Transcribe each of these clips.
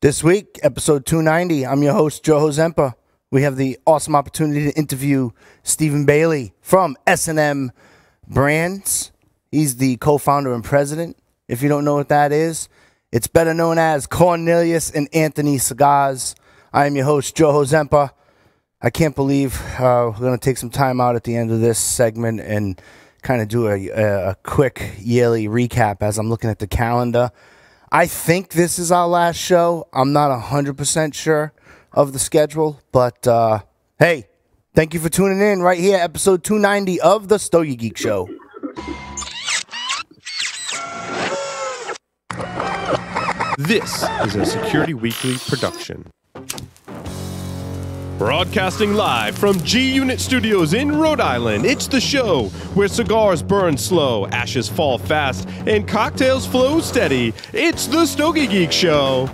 This week, episode 290, I'm your host, Joe Hozempa. We have the awesome opportunity to interview Stephen Bailey from S&M Brands. He's the co-founder and president. If you don't know what that is, it's better known as Cornelius and Anthony Cigars. I am your host, Joe Hozempa. I can't believe we're going to take some time out at the end of this segment and kind of do a quick yearly recap as I'm looking at the calendar. I think this is our last show. I'm not 100% sure of the schedule, but hey, thank you for tuning in right here, episode 290 of the Stogie Geek Show. This is a Security Weekly production. Broadcasting live from G-Unit Studios in Rhode Island, it's the show where cigars burn slow, ashes fall fast, and cocktails flow steady. It's the Stogie Geek Show.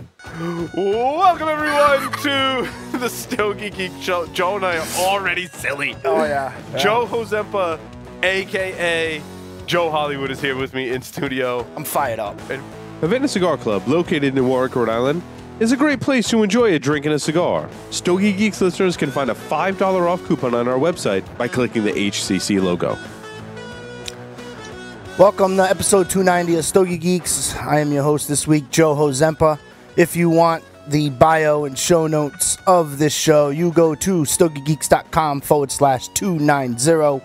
Welcome, everyone, to the Stogie Geek Show. Joe and I are already silly. Oh, yeah. Joe Hozempa, a.k.a. Joe Hollywood, is here with me in studio. I'm fired up. Event and Cigar Club, located in Warwick, Rhode Island, is a great place to enjoy a drink and a cigar. Stogie Geeks listeners can find a $5 off coupon on our website by clicking the HCC logo. Welcome to episode 290 of Stogie Geeks. I am your host this week, Joe Hozempa. If you want the bio and show notes of this show, you go to stogiegeeks.com/290.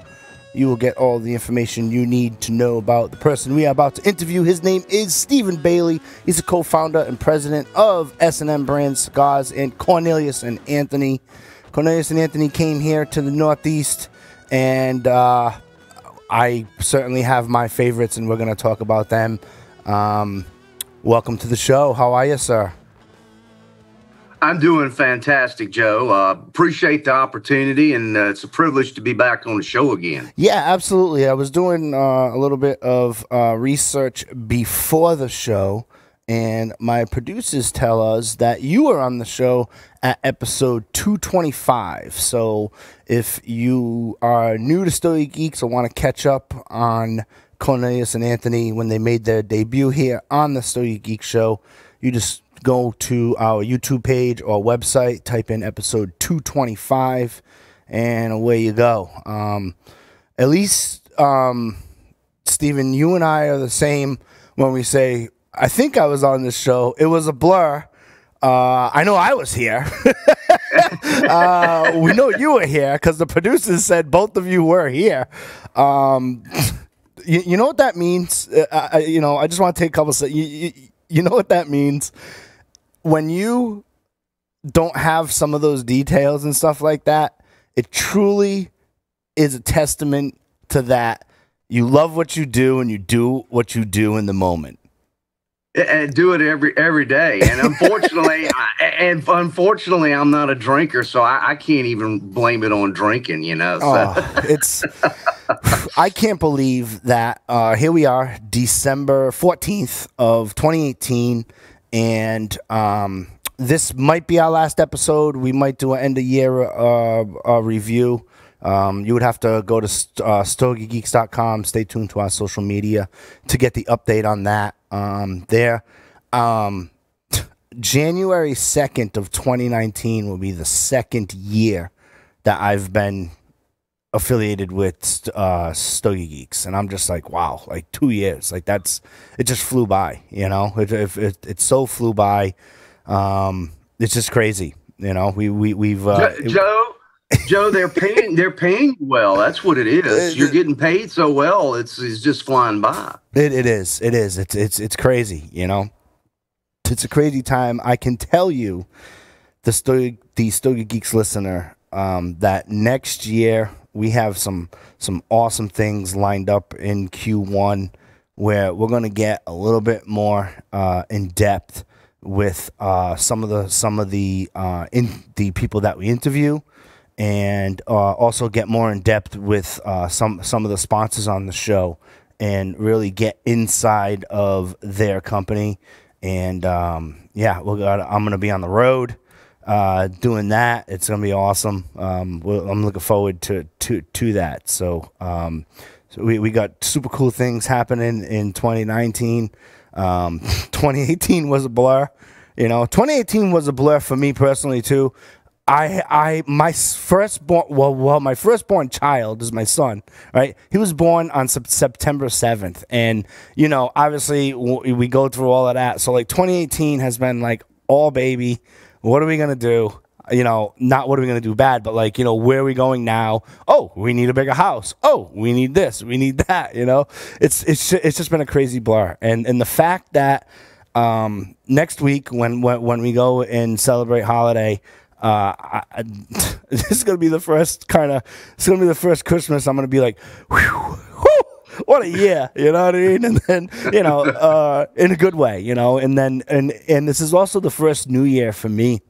You will get all the information you need to know about the person we are about to interview. His name is Stephen Bailey. He's a co-founder and president of S&M Brands Cigars and Cornelius and Anthony. Cornelius and Anthony came here to the Northeast, and I certainly have my favorites, and we're going to talk about them. Welcome to the show. How are you, sir? I'm doing fantastic, Joe. Appreciate the opportunity, and it's a privilege to be back on the show again. Yeah, absolutely. I was doing a little bit of research before the show, and my producers tell us that you were on the show at episode 225. So if you are new to Stogie Geeks or want to catch up on Cornelius and Anthony when they made their debut here on the Stogie Geek Show, you just go to our YouTube page or website, type in episode 225, and away you go. At least, Stephen, you and I are the same when we say, I think I was on this show. It was a blur. I know I was here. We know you were here because the producers said both of you were here. You know what that means? I just want to take a couple seconds. You know what that means? When you don't have some of those details and stuff like that, it truly is a testament to that. You love what you do, and you do what you do in the moment. And do it every day. And unfortunately, unfortunately, I'm not a drinker, so I can't even blame it on drinking. So. I can't believe that. Here we are, December 14th of 2018. And this might be our last episode. We might do an end-of-year review. You would have to go to stogiegeeks.com. Stay tuned to our social media to get the update on that. January 2nd of 2019 will be the second year that I've been affiliated with Stogie Geeks, and I'm just like, wow, like 2 years, like it just flew by, it so flew by. It's just crazy, we've Joe, they're paying you well. That's what it is. You're getting paid so well, it's just flying by. It is it's crazy, it's a crazy time. I can tell you, the Stogie Geeks listener, that next year we have some awesome things lined up in Q1 where we're going to get a little bit more in depth with some of the people that we interview, and also get more in depth with some of the sponsors on the show, and really get inside of their company. And I'm going to be on the road doing that. It's going to be awesome. I'm looking forward to that. So we got super cool things happening in 2019. 2018 was a blur. 2018 was a blur for me personally too. My firstborn child is my son, right? He was born on September 7th. And, obviously we go through all of that. So like 2018 has been like all baby. What are we going to do? Not what are we going to do bad, but like, where are we going now? Oh, we need a bigger house. Oh, we need this. We need that. It's just been a crazy blur. And the fact that, next week when we go and celebrate holiday, this is gonna be the first Christmas I'm gonna be like, whew, what a year, you know what I mean? And then in a good way, and then and this is also the first New Year for me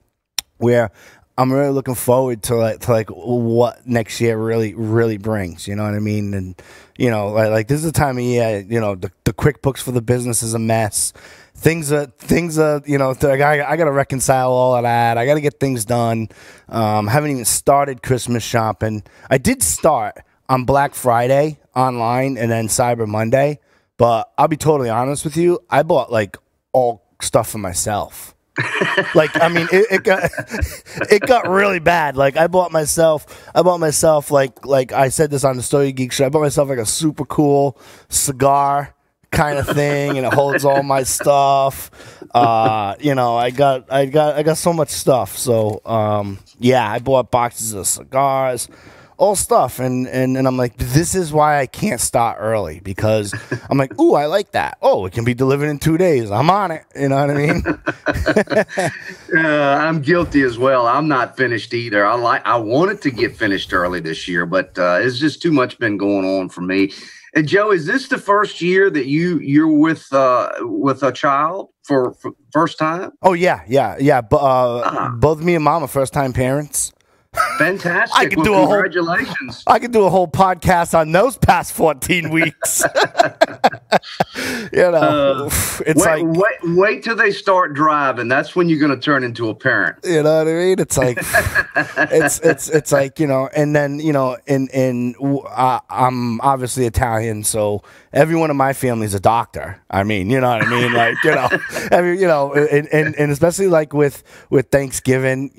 where I'm really looking forward to like what next year really brings, you know what I mean? And like this is the time of year, the QuickBooks for the business is a mess. Things are, I got to reconcile all of that. I got to get things done. Haven't even started Christmas shopping. I did start on Black Friday online and then Cyber Monday, but I'll be totally honest with you. I bought like all stuff for myself. Like, I mean, it got really bad. Like I bought myself like I said this on the Stogie Geek show. I bought myself like a super cool cigar kind of thing, and it holds all my stuff. I got so much stuff. So I bought boxes of cigars, all stuff, and I'm like, this is why I can't start early, because I'm like, ooh, I like that. Oh, it can be delivered in 2 days. I'm on it. You know what I mean? I'm guilty as well. I'm not finished either. I wanted to get finished early this year, but it's just too much been going on for me. And Joe, is this the first year that you're with a child for first time? Oh yeah. Both me and Mom are first time parents. Fantastic! Congratulations. I could do a whole podcast on those past 14 weeks. It's wait till they start driving. That's when you're going to turn into a parent. You know what I mean? It's like it's like, and then I'm obviously Italian, so everyone in my family is a doctor. I mean, you know what I mean? Like and especially like with Thanksgiving,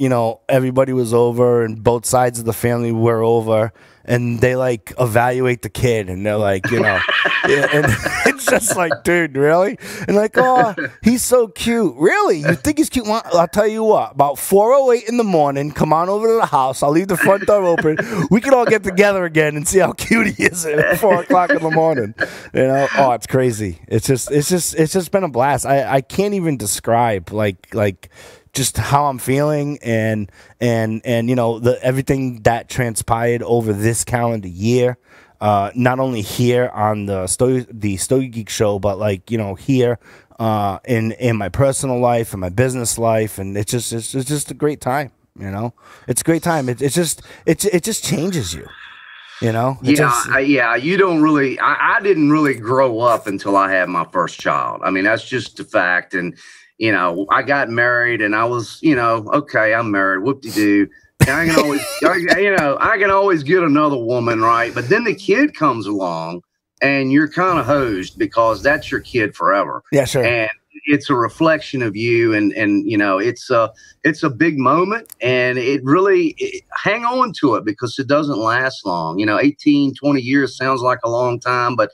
everybody was over and both sides of the family were over, and they like evaluate the kid, and they're like, and it's just like, dude, really? And like, oh, he's so cute. Really? You think he's cute? Well, I'll tell you what, about 4:08 in the morning, come on over to the house. I'll leave the front door open. We can all get together again and see how cute he is at 4 o'clock in the morning. Oh, it's crazy. It's just been a blast. I can't even describe like just how I'm feeling and everything that transpired over this calendar year, not only here on the Stogie Geek show, but like here in my personal life and my business life, and it's just a great time. It's a great time. It just changes you. You don't really. I didn't really grow up until I had my first child. I mean, that's just a fact. And I got married, and I was, okay, I'm married. Whoop-de-doo. I can always get another woman, right? But then the kid comes along, and you're kind of hosed, because that's your kid forever. Yeah, sure. And it's a reflection of you, and it's a big moment, and hang on to it, because it doesn't last long. 18, 20 years sounds like a long time, but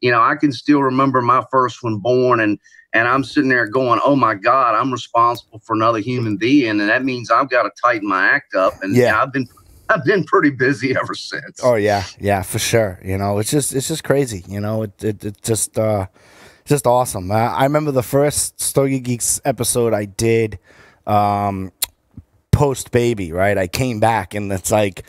I can still remember my first one born, and I'm sitting there going, oh my God, I'm responsible for another human being, and that means I've got to tighten my act up. And I've been pretty busy ever since. Oh yeah, for sure. It's just crazy. It's just awesome. I remember the first Stogie Geeks episode I did post baby, right? I came back, and it's like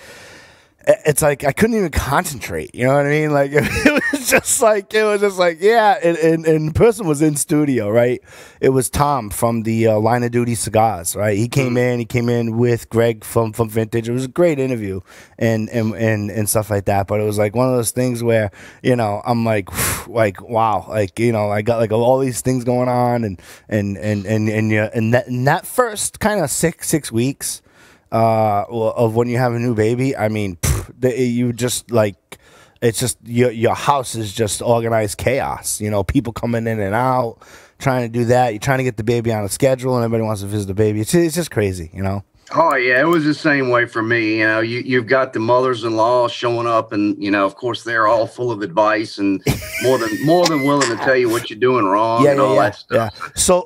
I couldn't even concentrate. You know what I mean? Like it was just like yeah. And the person was in studio, right? It was Tom from the Line of Duty Cigars, right? He came in with Greg from Vintage. It was a great interview and stuff like that. But it was like one of those things where I'm like wow, like I got like all these things going on, and that first kind of six weeks of when you have a new baby. I mean, you just like it's just your house is just organized chaos. You know, people coming in and out, trying to do that. You're trying to get the baby on a schedule, and everybody wants to visit the baby. It's just crazy, you know. Oh yeah, it was the same way for me. You know, you've got the mothers-in-law showing up, and you know, of course, they're all full of advice and more than willing to tell you what you're doing wrong and all that stuff. Yeah. So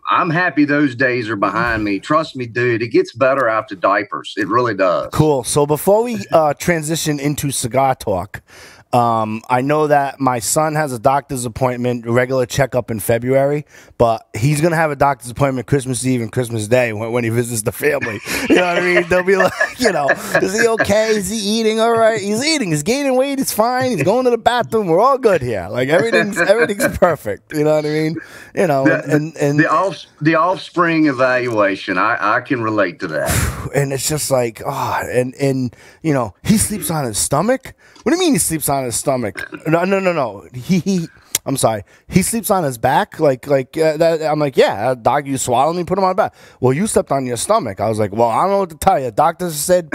I'm happy those days are behind me. Trust me, dude. It gets better after diapers. It really does. Cool. So before we transition into cigar talk. I know that my son has a doctor's appointment, a regular checkup in February, but he's going to have a doctor's appointment Christmas Eve and Christmas Day when he visits the family. You know what I mean? They'll be like, you know, is he okay? Is he eating all right? He's eating. He's gaining weight. He's fine. He's going to the bathroom. We're all good here. Like everything's perfect. You know what I mean? You know, and the offspring evaluation, I can relate to that. And it's just like, and you know, he sleeps on his stomach. What do you mean he sleeps on his stomach? No. I'm sorry. He sleeps on his back. I'm like, yeah, dog, you swallow me, put him on the back. Well, you slept on your stomach. I was like, well, I don't know what to tell you. Doctors said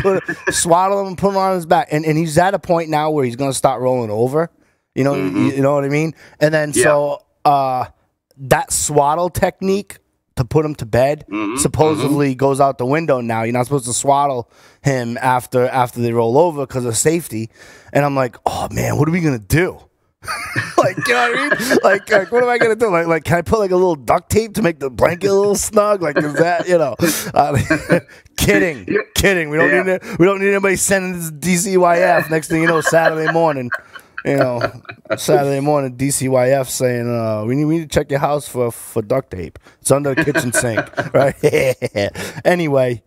swallow him and put him on his back. And he's at a point now where he's going to start rolling over. You know, you know what I mean? And then so that swaddle technique to put him to bed supposedly goes out the window now. You're not supposed to swaddle him after they roll over because of safety. And I'm like, oh man, what are we gonna do? Like, you know what I mean? Like, what am I gonna do? Like, can I put like a little duct tape to make the blanket a little snug? Like, is that, you know? Kidding. We don't need anybody sending this DCYF. Next thing you know, Saturday morning. You know, Saturday morning, DCYF saying, we need to check your house for duct tape. It's under the kitchen sink, right? Anyway,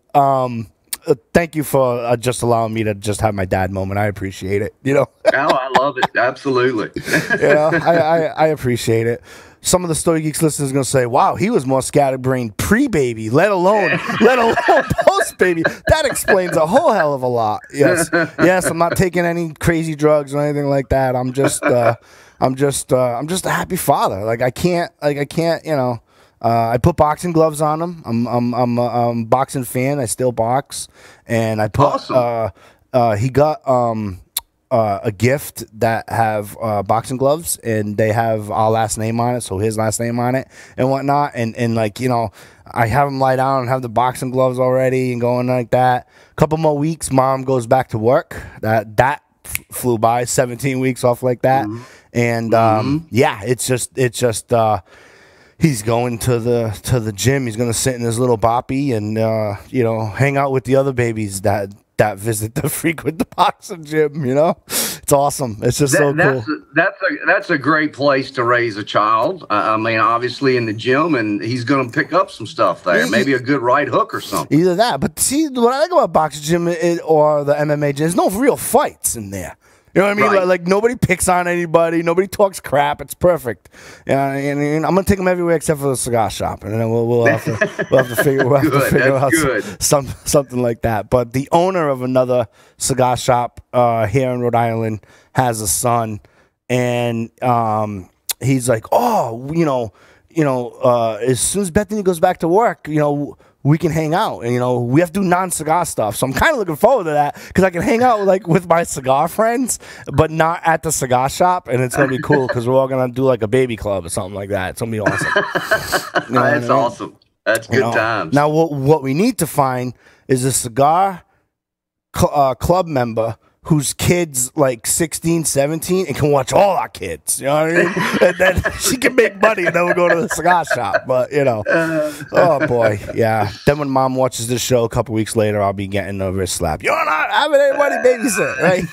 thank you for just allowing me to just have my dad moment. I appreciate it, you know? Oh, I love it. Absolutely. You know, I appreciate it. Some of the Stogie Geeks listeners are going to say, wow, he was more scatterbrained pre-baby, let alone post-baby. That explains a whole hell of a lot. Yes, I'm not taking any crazy drugs or anything like that. I'm just a happy father. Like I can't, you know, I put boxing gloves on him. I'm a boxing fan. I still box. And I put, he got, a gift that have boxing gloves, and they have our last name on it, so his last name on it and whatnot. And like, you know, I have him lie down and have the boxing gloves already and going like that. A couple more weeks, mom goes back to work. That flew by, 17 weeks off like that. And yeah, it's just he's going to the gym. He's gonna sit in his little boppy and you know, hang out with the other babies that visit the frequent the boxing gym. You know, it's awesome. It's just so cool. That's a great place to raise a child. I mean, obviously in the gym, and he's going to pick up some stuff there. Maybe a good right hook or something. Either that, but see, what I like about boxing gym or the MMA gym, there's no real fights in there. You know what I mean? Right. Like nobody picks on anybody. Nobody talks crap. It's perfect. And I'm gonna take them everywhere except for the cigar shop, and then we'll have to figure out something like that. But the owner of another cigar shop here in Rhode Island has a son, and he's like, oh, you know, as soon as Bethany goes back to work, you know, we can hang out, and you know, we have to do non-cigar stuff. So I'm kind of looking forward to that because I can hang out with my cigar friends, but not at the cigar shop, and it's gonna be cool because we're all gonna do like a baby club or something like that. It's gonna be awesome. You know That's awesome. That's good times. Now, what we need to find is a cigar club member whose kids like 16, 17 and can watch all our kids. You know what I mean? And then she can make money and then we'll go to the cigar shop. But, you know, oh boy, yeah. Then when mom watches this show a couple weeks later, I'll be getting a wrist slap. You're not having anybody babysit, right?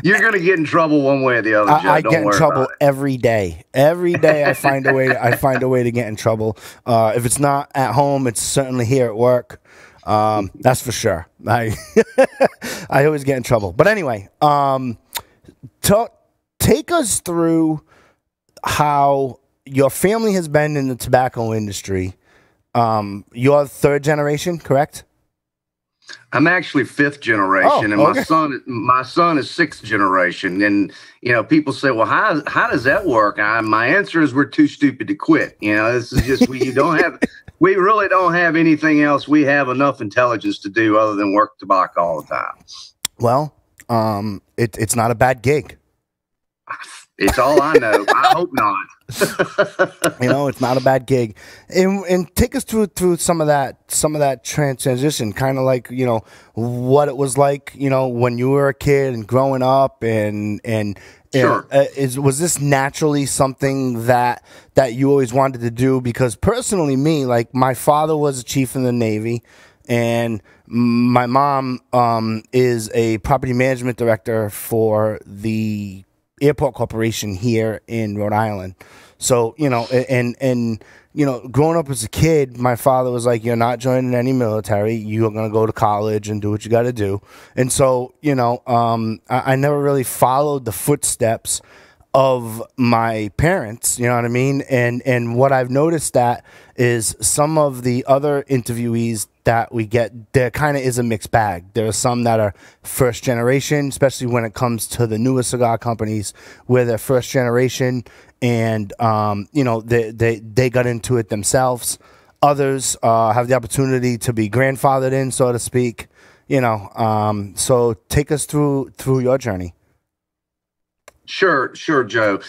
You're going to get in trouble one way or the other, Joe. I get in trouble every day. Every day I find a way to get in trouble. If it's not at home, it's certainly here at work. That's for sure. I always get in trouble. But anyway, take us through how your family has been in the tobacco industry. You're third generation, correct? I'm actually fifth generation, and my son is sixth generation. And you know, people say, "Well, how does that work?" My answer is, we're too stupid to quit. You know, this is just we really don't have anything else. We have enough intelligence to do other than work tobacco all the time. Well, it's not a bad gig. It's all I know. I hope not. It's not a bad gig. And take us through some of that transition, kind of like, what it was like, when you were a kid and growing up and Sure. Was this naturally something that you always wanted to do? Because personally, me, like, my father was a chief in the Navy, and my mom is a property management director for the airport corporation here in Rhode Island. So, growing up as a kid, my father was like, you're not joining any military. You're going to go to college and do what you got to do. And so, I never really followed the footsteps of my parents, you know what I mean? And what I've noticed that is some of the other interviewees that we get, there kind of is a mixed bag. There are some that are first generation, especially when it comes to the newer cigar companies, where they're first generation and, they got into it themselves. Others have the opportunity to be grandfathered in, so to speak, so take us through your journey. Sure, Joe.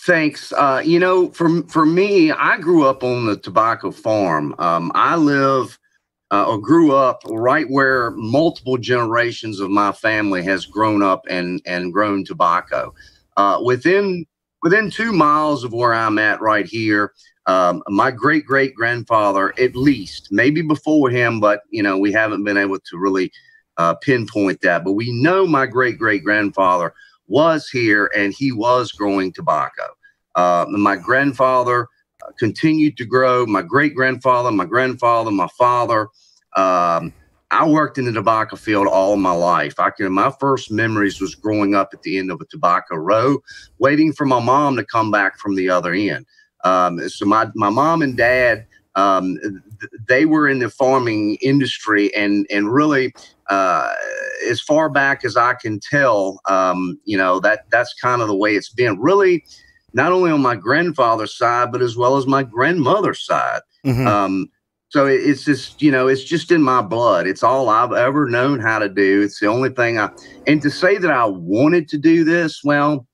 Thanks. For me, I grew up on the tobacco farm. I grew up right where multiple generations of my family has grown up and grown tobacco. Within 2 miles of where I'm at right here, my great grandfather, at least, maybe before him, but we haven't been able to really pinpoint that. But we know my great grandfather was here and he was growing tobacco. My grandfather continued to grow. My great grandfather, my grandfather, my father. I worked in the tobacco field all my life. My first memories was growing up at the end of a tobacco row, waiting for my mom to come back from the other end. So my mom and dad, they were in the farming industry, and really, as far back as I can tell, that's kind of the way it's been. Really, not only on my grandfather's side, but as well as my grandmother's side. Mm-hmm. So it's just, it's just in my blood. It's all I've ever known how to do. It's the only thing and to say that I wanted to do this, well,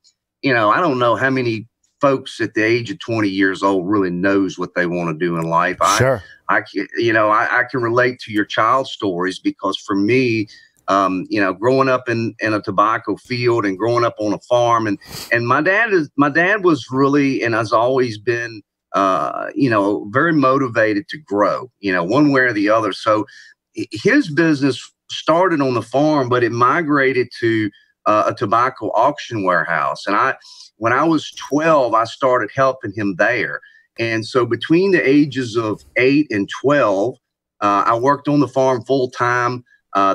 I don't know how many folks at the age of 20 years old really knows what they want to do in life. Sure. I can relate to your child stories, because for me, growing up in a tobacco field and growing up on a farm, and my dad was really, and has always been, very motivated to grow, one way or the other. So his business started on the farm, but it migrated to a tobacco auction warehouse. And when I was 12, I started helping him there. And so between the ages of 8 and 12, I worked on the farm full time.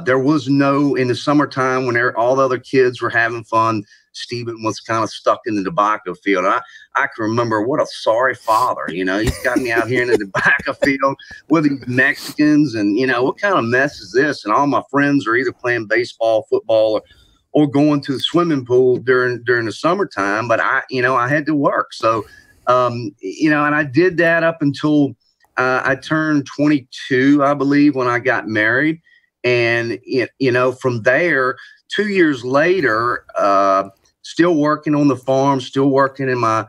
There was in the summertime when all the other kids were having fun, Stephen was kind of stuck in the tobacco field. I can remember what a sorry father, he's got me out here in the tobacco field with these Mexicans, and, what kind of mess is this? And all my friends are either playing baseball, football, or going to the swimming pool during the summertime. But I had to work. So, and I did that up until I turned 22, I believe, when I got married. And, from there, 2 years later, still working on the farm, still working in my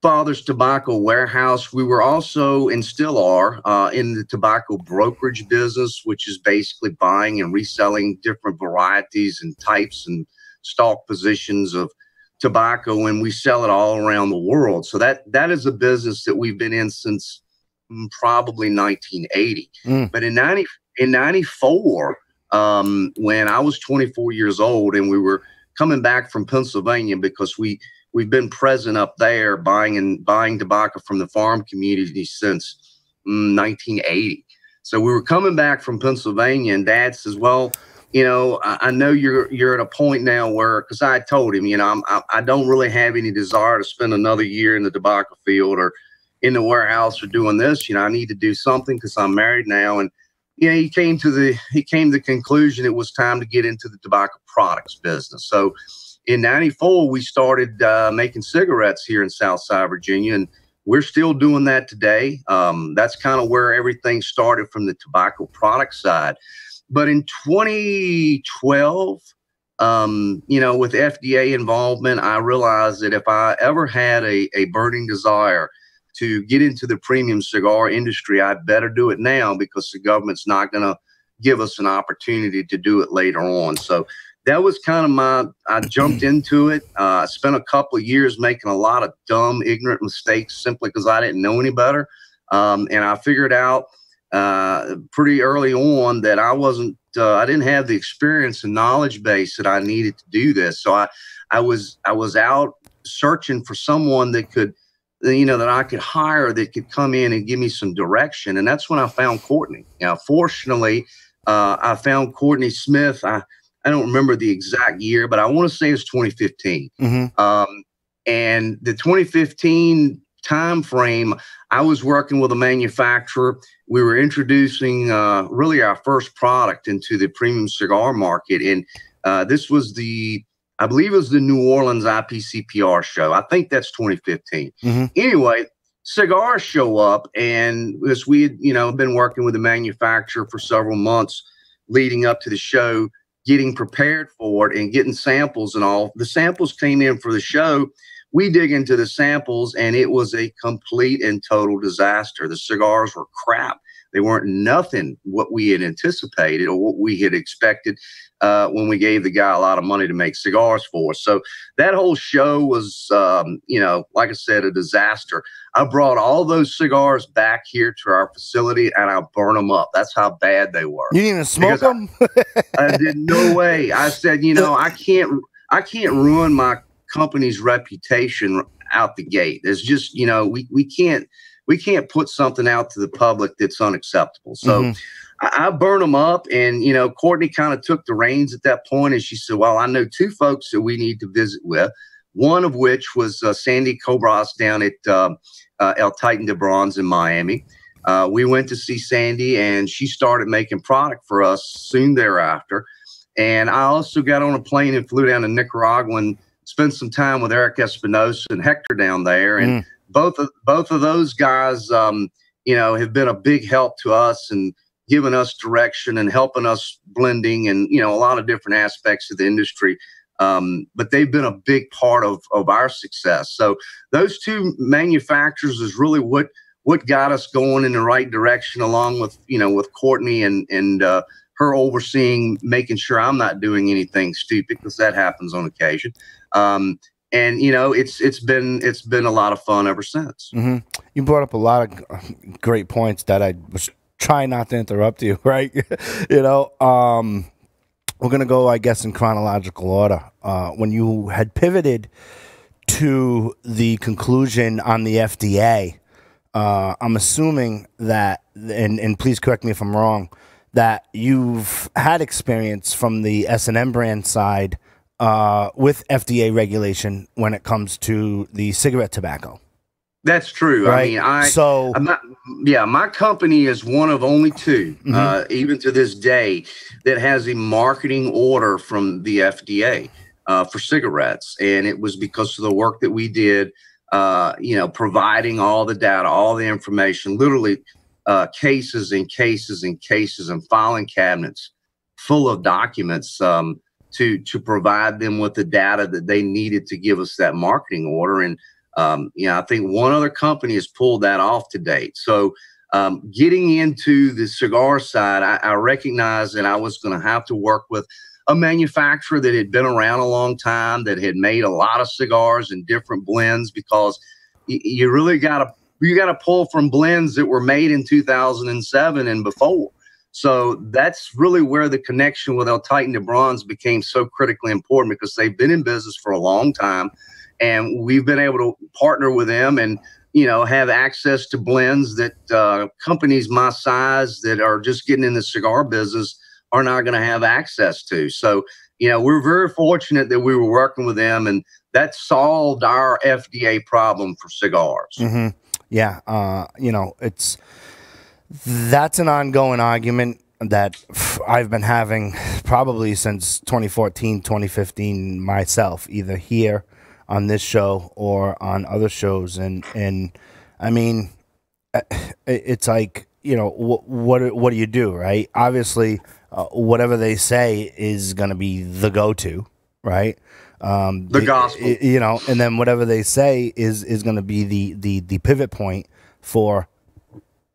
father's tobacco warehouse. We were also, and still are, in the tobacco brokerage business, which is basically buying and reselling different varieties and types and stock positions of tobacco, and we sell it all around the world. So that is a business that we've been in since probably 1980. But in 94, when I was 24 years old, and we were coming back from Pennsylvania, because we've been present up there buying tobacco from the farm community since 1980. So we were coming back from Pennsylvania, and Dad says, well, I know you're at a point now where, because I told him, I don't really have any desire to spend another year in the tobacco field or in the warehouse or doing this. I need to do something because I'm married now. And he came to the conclusion it was time to get into the tobacco products business. So in 94, we started making cigarettes here in Southside Virginia, and we're still doing that today. That's kind of where everything started from the tobacco product side. But in 2012, with FDA involvement, I realized that if I ever had a burning desire to get into the premium cigar industry, I'd better do it now because the government's not going to give us an opportunity to do it later on. So that was kind of I jumped into it. I spent a couple of years making a lot of dumb, ignorant mistakes simply because I didn't know any better. And I figured out pretty early on that I didn't have the experience and knowledge base that I needed to do this. So I was out searching for someone that could, that I could hire, that could come in and give me some direction. And that's when I found Courtney. Fortunately, I found Courtney Smith. I don't remember the exact year, but I want to say it's 2015. Mm-hmm. And the 2015 time frame, I was working with a manufacturer. We were introducing really our first product into the premium cigar market. And this was I believe it was the New Orleans IPCPR show. I think that's 2015. Mm-hmm. Anyway, cigars show up, and as we had, been working with the manufacturer for several months leading up to the show, getting prepared for it and getting samples and all. The samples came in for the show. We dig into the samples, and it was a complete and total disaster. The cigars were crap. They weren't nothing what we had anticipated or what we had expected when we gave the guy a lot of money to make cigars for us. So that whole show was, like I said, a disaster. I brought all those cigars back here to our facility, and I burned them up. That's how bad they were. You didn't even smoke them? I did no way. I said, I can't ruin my company's reputation out the gate. There's just, we can't put something out to the public that's unacceptable. So mm-hmm. I burned them up, and, Courtney kind of took the reins at that point, and she said, well, I know two folks that we need to visit with, one of which was Sandy Cobras down at El Titan de Bronze in Miami. We went to see Sandy, and she started making product for us soon thereafter. And I also got on a plane and flew down to Nicaragua and spent some time with Eric Espinosa and Hector down there. And both of those guys, have been a big help to us and given us direction and helping us blending and, a lot of different aspects of the industry. But they've been a big part of our success. So those two manufacturers is really what got us going in the right direction, along with, with Courtney and her overseeing, making sure I'm not doing anything stupid, because that happens on occasion. And it's been a lot of fun ever since. Mm-hmm. You brought up a lot of great points that I was trying not to interrupt you, right? We're gonna go, I guess, in chronological order. When you had pivoted to the conclusion on the FDA, I'm assuming that, and please correct me if I'm wrong, that you've had experience from the S&M brand side with FDA regulation when it comes to the cigarette tobacco. That's true. Right? My company is one of only two, mm-hmm. Even to this day, that has a marketing order from the FDA for cigarettes. And it was because of the work that we did, providing all the data, all the information, literally cases and cases and cases and filing cabinets full of documents to provide them with the data that they needed to give us that marketing order. And, I think one other company has pulled that off to date. So getting into the cigar side, I recognized that I was going to have to work with a manufacturer that had been around a long time, that had made a lot of cigars and different blends, because you really got to pull from blends that were made in 2007 and before. So that's really where the connection with El Titan de Bronze became so critically important, because they've been in business for a long time, and we've been able to partner with them and, have access to blends that companies my size that are just getting in the cigar business are not going to have access to. So, we're very fortunate that we were working with them, and that solved our FDA problem for cigars. Mm-hmm. Yeah. That's an ongoing argument that I've been having probably since 2014, 2015 myself, either here on this show or on other shows. And I mean, it's like, what do you do, right? Obviously, whatever they say is going to be the go-to, right? The gospel, you know, and then whatever they say is going to be the pivot point for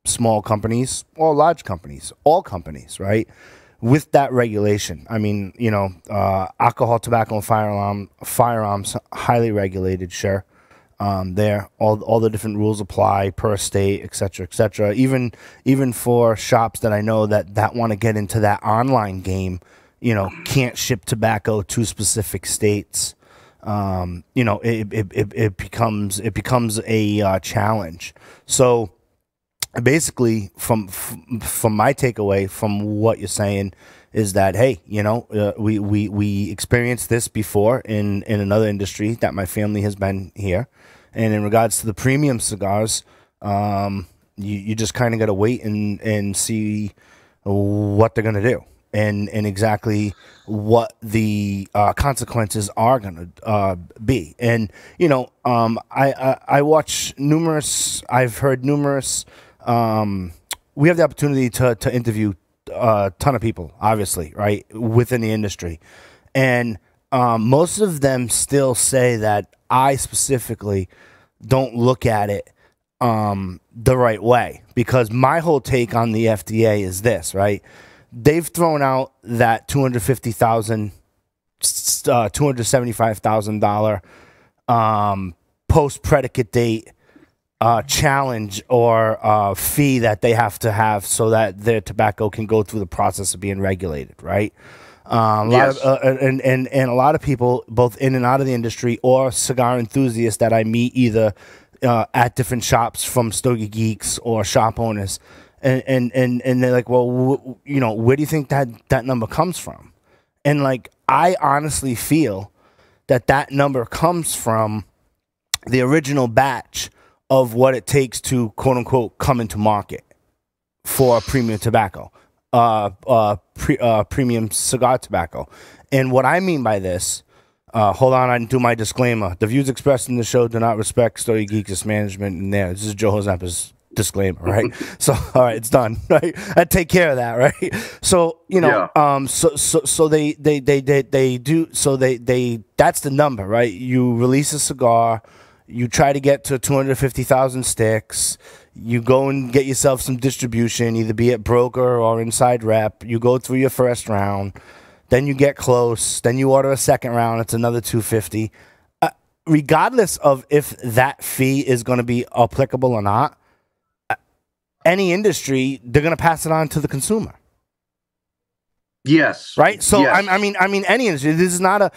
small companies or large companies, all companies, right? With that regulation, I mean, you know, alcohol, tobacco, and firearms, highly regulated, sure. There, all the different rules apply per state, et cetera, et cetera. Even for shops that I know that want to get into that online game, you know, can't ship tobacco to specific states. You know, it becomes a challenge. So basically, from my takeaway from what you're saying is that, hey, you know, we experienced this before in another industry that my family has been here, and in regards to the premium cigars, you just kind of got to wait and see what they're gonna do. And exactly what the consequences are going to be. And, you know, I watch numerous, I've heard numerous, we have the opportunity to interview a ton of people, obviously, right, within the industry. And most of them still say that I specifically don't look at it the right way. Because my whole take on the FDA is this, right? They've thrown out that $275,000 post predicate date challenge or fee that they have to have so that their tobacco can go through the process of being regulated, right? Yes. And a lot of people, both in and out of the industry or cigar enthusiasts that I meet either at different shops from Stogie Geeks or shop owners. And they're like, well, you know, where do you think that number comes from? And like, I honestly feel that number comes from the original batch of what it takes to quote unquote come into market for premium tobacco, premium cigar tobacco. And what I mean by this, hold on, I didn't do my disclaimer. The views expressed in the show do not respect Stogie Geeks' management in there. This is Joe Hozampa's disclaimer, right? So all right, it's done, right? I take care of that, right? So you know, so they do, so they that's the number, right? You release a cigar, you try to get to 250,000 sticks, you go and get yourself some distribution, either be it broker or inside rep, you go through your first round, then you get close, then you order a second round, it's another 250. Regardless of if that fee is going to be applicable or not, any industry, they're going to pass it on to the consumer. Yes. Right. So yes. I mean, any industry. This is not a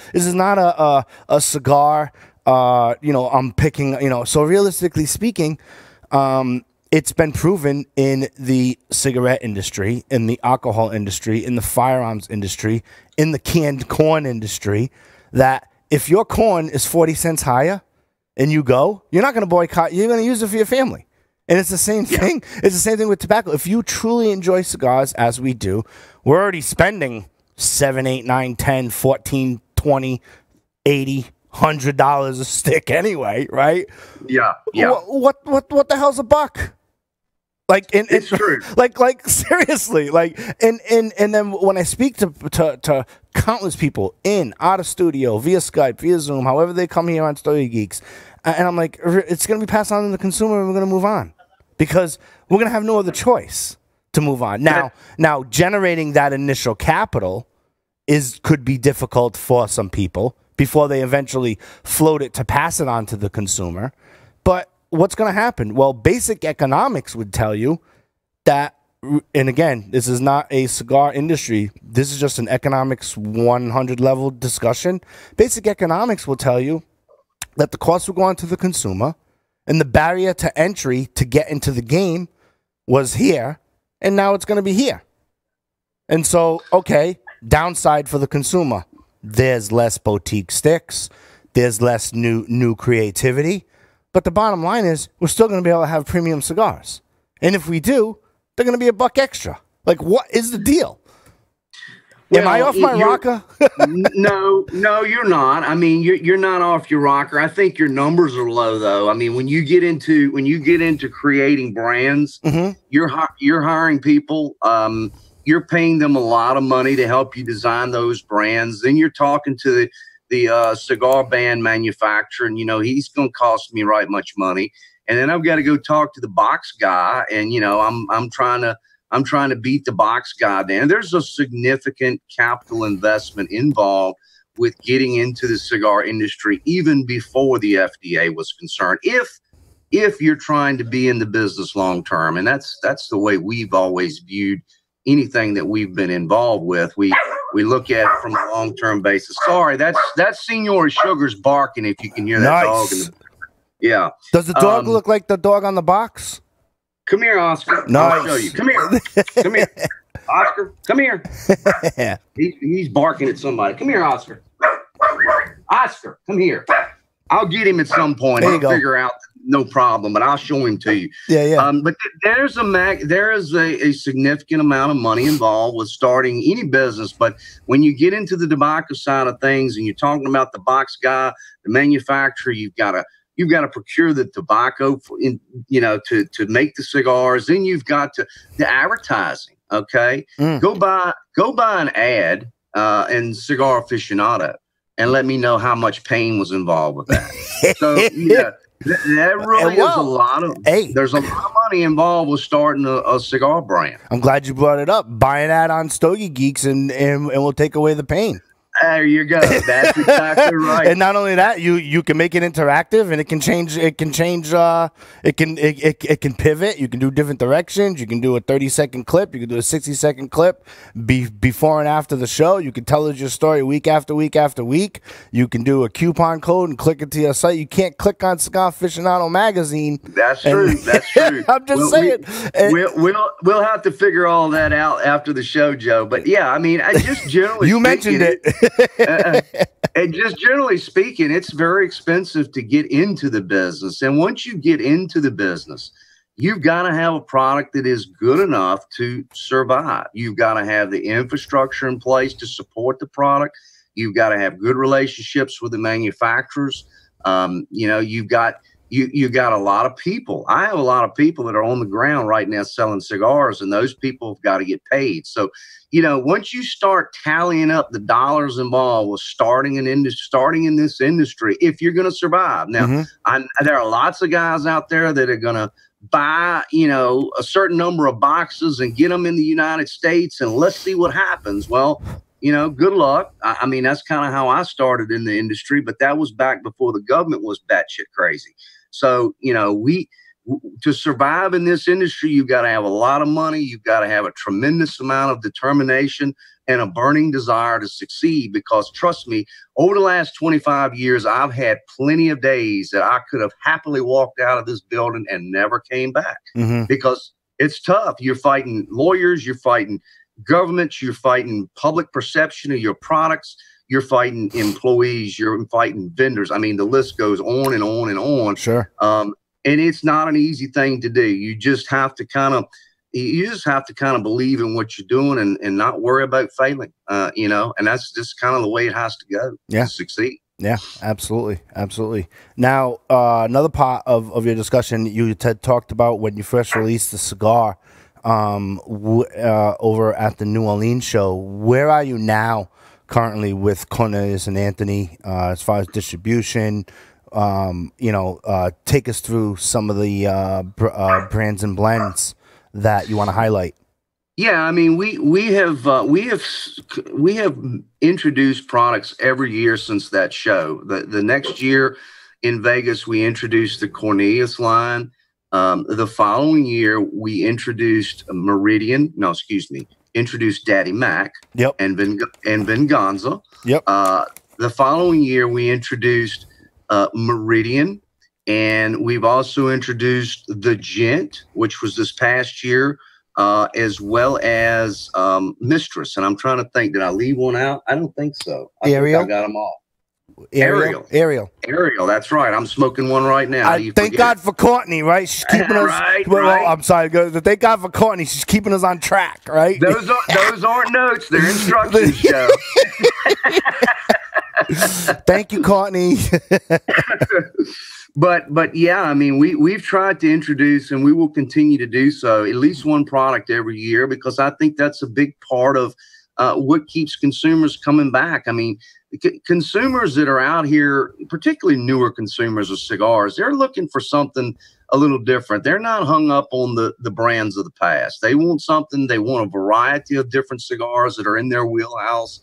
cigar. You know, I'm picking. You know, so realistically speaking, it's been proven in the cigarette industry, in the alcohol industry, in the firearms industry, in the canned corn industry, that if your corn is 40 cents higher, and you're not going to boycott. You're going to use it for your family. And it's the same thing. Yeah. It's the same thing with tobacco. If you truly enjoy cigars, as we do, we're already spending $7, $8, $9, $10, $14, $20, $80, $100 a stick anyway, right? Yeah. What the hell's a buck? Like, it's true. Like seriously, like, and then when I speak to countless people in, out of studio, via Skype, via Zoom, however they come here on Stogie Geeks, and I'm like, it's going to be passed on to the consumer, and we're going to move on because we're going to have no other choice to move on. Now, generating that initial capital could be difficult for some people before they eventually float it to pass it on to the consumer. But what's going to happen? Well, basic economics would tell you that, and again, this is not a cigar industry. This is just an economics 100 level discussion. Basic economics will tell you that the cost will go on to the consumer and the barrier to entry to get into the game was here, and now it's going to be here. And so, okay, downside for the consumer. There's less boutique sticks. There's less new creativity. But the bottom line is we're still going to be able to have premium cigars. And if we do, they're going to be a buck extra. Like, what is the deal? Am I off my rocker? No, you're not. I mean, you're not off your rocker. I think your numbers are low, though. I mean, when you get into creating brands, you're hiring people. you're paying them a lot of money to help you design those brands. Then you're talking to the cigar band manufacturer, and he's going to cost me right much money. And then I've got to go talk to the box guy, and I'm trying to beat the box guy down. There's a significant capital investment involved with getting into the cigar industry even before the FDA was concerned. If you're trying to be in the business long term, and that's the way we've always viewed anything that we've been involved with. We look at it from a long term basis. Sorry, that's Senor Sugar's barking. If you can hear that dog. Yeah. Does the dog look like the dog on the box? Come here, Oscar. Nice. I'll show you. Come here. Come here. Oscar, come here. Yeah. He's barking at somebody. Come here, Oscar. Oscar, come here. I'll get him at some point. I'll figure out, no problem, but I'll show him to you. Yeah. But there is a significant amount of money involved with starting any business. But when you get into the tobacco side of things, and you're talking about the box guy, the manufacturer, you've got to procure the tobacco to make the cigars. Then you've got the advertising. Okay, go buy an ad in Cigar Aficionado and let me know how much pain was involved with that. So that really is a lot of. There's a lot of money involved with starting a cigar brand. I'm glad you brought it up. Buy an ad on Stogie Geeks, and we'll take away the pain. There you go. That's exactly right. And not only that, you can make it interactive, and it can change. It can pivot. You can do different directions. You can do a 30-second clip. You can do a 60-second clip. Before and after the show, you can tell us your story week after week after week. You can do a coupon code and click it to your site. You can't click on Cigar Aficionado magazine. That's true. That's true. I'm just saying. We'll have to figure all that out after the show, Joe. But yeah, I mean, I just generally you mentioned it. And just generally speaking, it's very expensive to get into the business. And once you get into the business, you've got to have a product that is good enough to survive. You've got to have the infrastructure in place to support the product. You've got to have good relationships with the manufacturers. You've got a lot of people. I have a lot of people that are on the ground right now selling cigars, and those people have got to get paid. So, once you start tallying up the dollars involved with starting in this industry, if you're going to survive. Now, there are lots of guys out there that are going to buy, a certain number of boxes and get them in the United States, and let's see what happens. Well, good luck. I mean, that's kind of how I started in the industry, but that was back before the government was batshit crazy. So, to survive in this industry, you've got to have a lot of money. You've got to have a tremendous amount of determination and a burning desire to succeed, because trust me, over the last 25 years, I've had plenty of days that I could have happily walked out of this building and never came back, because it's tough. You're fighting lawyers, you're fighting governments, you're fighting public perception of your products, you're fighting employees, you're fighting vendors. I mean, the list goes on and on and on. Sure. And it's not an easy thing to do. You just have to kind of believe in what you're doing and not worry about failing, and that's just kind of the way it has to go to succeed. Yeah, absolutely. Absolutely. Now, another part of your discussion, you talked about when you first released the cigar over at the New Orleans show. Where are you now currently with Cornelius and Anthony as far as distribution? Take us through some of the brands and blends that you want to highlight. Yeah, I mean, we have introduced products every year since that show. The next year in Vegas, we introduced the Cornelius line. The following year, we introduced introduced Daddy Mac. Yep. And Venganza. Yep. The following year, we introduced Meridian, and we've also introduced the Gent, which was this past year, as well as Mistress. And I'm trying to think, did I leave one out? I don't think so. Ariel? I got them all. Ariel. That's right. I'm smoking one right now. Thank God for Courtney, right? She's keeping us. Right. I'm sorry. Thank God for Courtney. She's keeping us on track, right? Those aren't notes. They're instructions, Joe. Thank you, Courtney. But yeah, I mean, we've tried to introduce, and we will continue to do so, at least one product every year, because I think that's a big part of what keeps consumers coming back. I mean, consumers that are out here, particularly newer consumers of cigars, they're looking for something a little different. They're not hung up on the brands of the past. They want something. They want a variety of different cigars that are in their wheelhouse,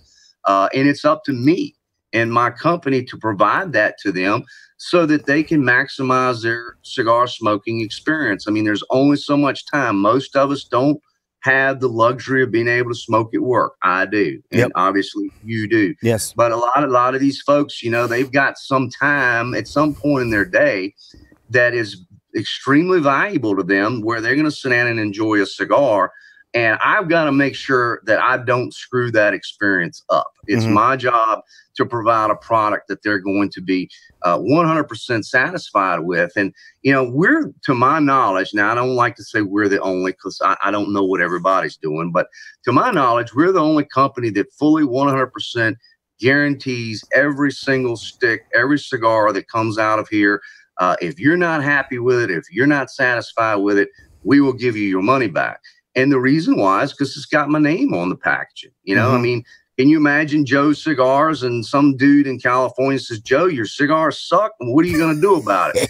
and it's up to me and my company to provide that to them so that they can maximize their cigar smoking experience. I mean, there's only so much time. Most of us don't have the luxury of being able to smoke at work. I do. And obviously you do. Yes. But a lot of these folks, you know, they've got some time at some point in their day that is extremely valuable to them, where they're going to sit down and enjoy a cigar. And I've got to make sure that I don't screw that experience up. It's my job to provide a product that they're going to be 100% satisfied with. And, you know, we're, to my knowledge, now I don't like to say we're the only, because I don't know what everybody's doing, but to my knowledge, we're the only company that fully 100% guarantees every single stick, every cigar that comes out of here. If you're not happy with it, if you're not satisfied with it, we will give you your money back. And the reason why is because it's got my name on the packaging. You know, I mean, can you imagine Joe Cigars and some dude in California says, Joe, your cigars suck. And what are you going to do about it?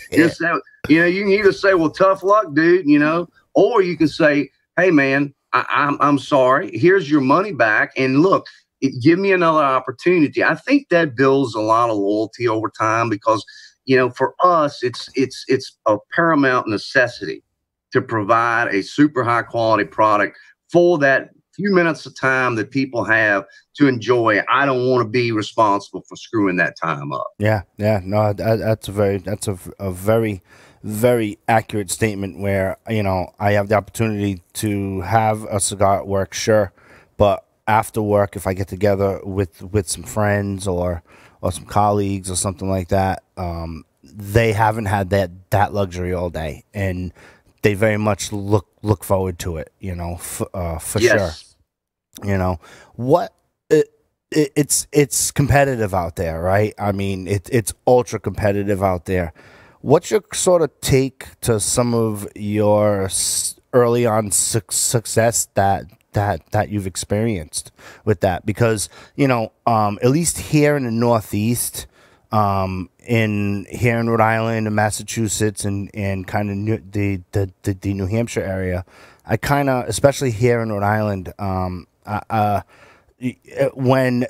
You know, you can either say, well, tough luck, dude, you know, or you can say, hey, man, I'm sorry. Here's your money back. And look, give me another opportunity. I think that builds a lot of loyalty over time because, you know, for us, it's a paramount necessity to provide a super high quality product for that few minutes of time that people have to enjoy. I don't want to be responsible for screwing that time up. Yeah. No, that's a very, very accurate statement where, you know, I have the opportunity to have a cigar at work, sure, but after work, if I get together with some friends or some colleagues or something like that, they haven't had that luxury all day, and they very much look forward to it, you know, for sure. You know what? It's competitive out there, right? I mean, it's ultra competitive out there. What's your sort of take to some of your early on success that you've experienced with that? Because, you know, at least here in the Northeast, here in Rhode Island and Massachusetts and kind of the New Hampshire area, I kind of, especially here in Rhode Island, when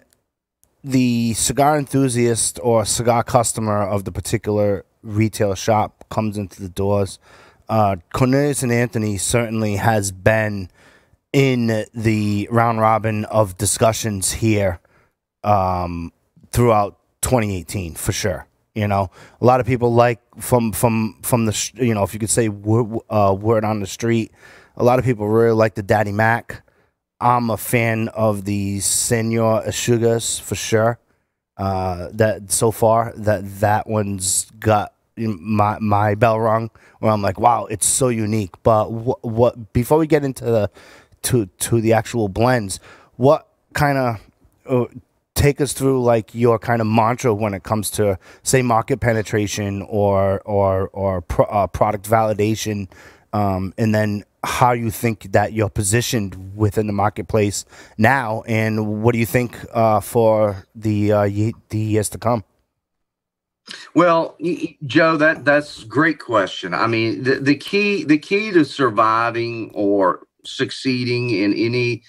the cigar enthusiast or cigar customer of the particular retail shop comes into the doors, Cornelius and Anthony certainly has been in the round robin of discussions here throughout 2018 for sure. You know, a lot of people like from the, you know, if you could say word on the street, a lot of people really like the Daddy Mac. I'm a fan of the Senor Ashugas for sure. That so far that one's got my bell rung where I'm like, wow, it's so unique. But what before we get into the actual blends, what kind of take us through like your kind of mantra when it comes to, say, market penetration or product validation, and then how you think that you're positioned within the marketplace now, and what do you think for the years to come? Well, Joe, that's a great question. I mean, the key to surviving or succeeding in any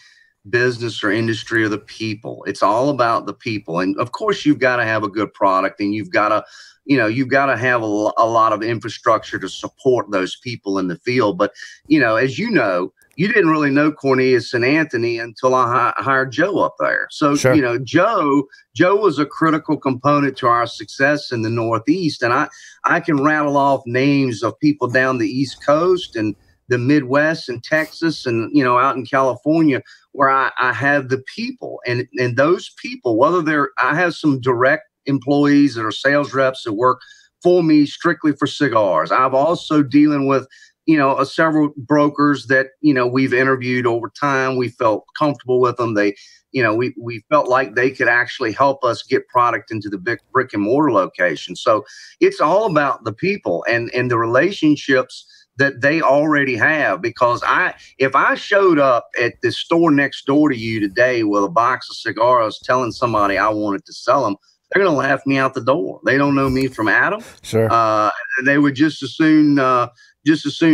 business or industry are the people. It's all about the people. And of course, you've got to have a good product, and you've got to have a lot of infrastructure to support those people in the field. But, you know, as you know, you didn't really know Cornelius and Anthony until I hired Joe up there. So, sure. You know, Joe was a critical component to our success in the Northeast. And I can rattle off names of people down the East Coast and the Midwest and Texas and, you know, out in California where I have the people and those people, whether I have some direct employees that are sales reps that work for me strictly for cigars. I've also dealing with, several brokers that, we've interviewed over time. We felt comfortable with them. They, we felt like they could actually help us get product into the big brick and mortar location. So it's all about the people and the relationships that they already have. Because if I showed up at the store next door to you today with a box of cigars telling somebody I wanted to sell them, they're going to laugh me out the door. They don't know me from Adam. Sure. They would just as soon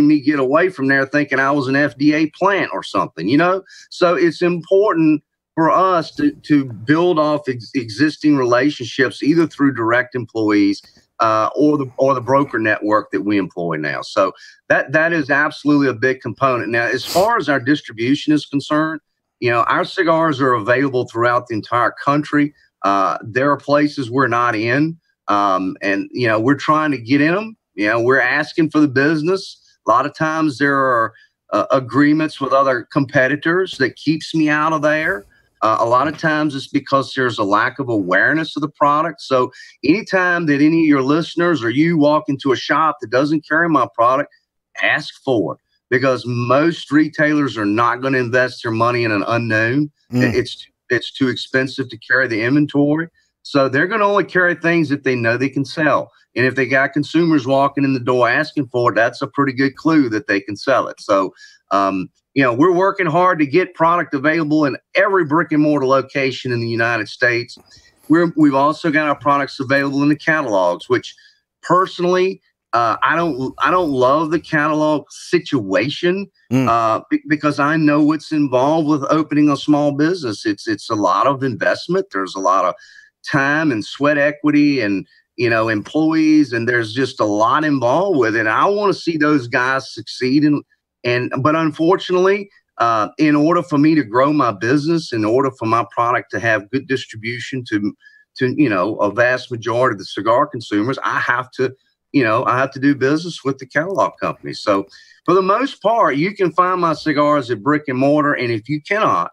me get away from there thinking I was an FDA plant or something, So it's important for us to build off existing relationships, either through direct employees or the broker network that we employ now. So that is absolutely a big component. Now, as far as our distribution is concerned, our cigars are available throughout the entire country. There are places we're not in, and we're trying to get in them. We're asking for the business. A lot of times there are agreements with other competitors that keeps me out of there. A lot of times it's because there's a lack of awareness of the product. So anytime that any of your listeners or you walk into a shop that doesn't carry my product, ask for it, because most retailers are not going to invest their money in an unknown. It's too expensive to carry the inventory. So they're going to only carry things that they know they can sell. And if they got consumers walking in the door asking for it, that's a pretty good clue that they can sell it. So, we're working hard to get product available in every brick and mortar location in the United States. We've also got our products available in the catalogs, which personally, I don't love the catalog situation because I know what's involved with opening a small business. It's a lot of investment. There's a lot of time and sweat equity and, employees, and there's just a lot involved with it. And I want to see those guys succeed. But unfortunately, in order for me to grow my business, in order for my product to have good distribution to a vast majority of the cigar consumers, I have to do business with the catalog company. So for the most part, you can find my cigars at brick and mortar. And if you cannot,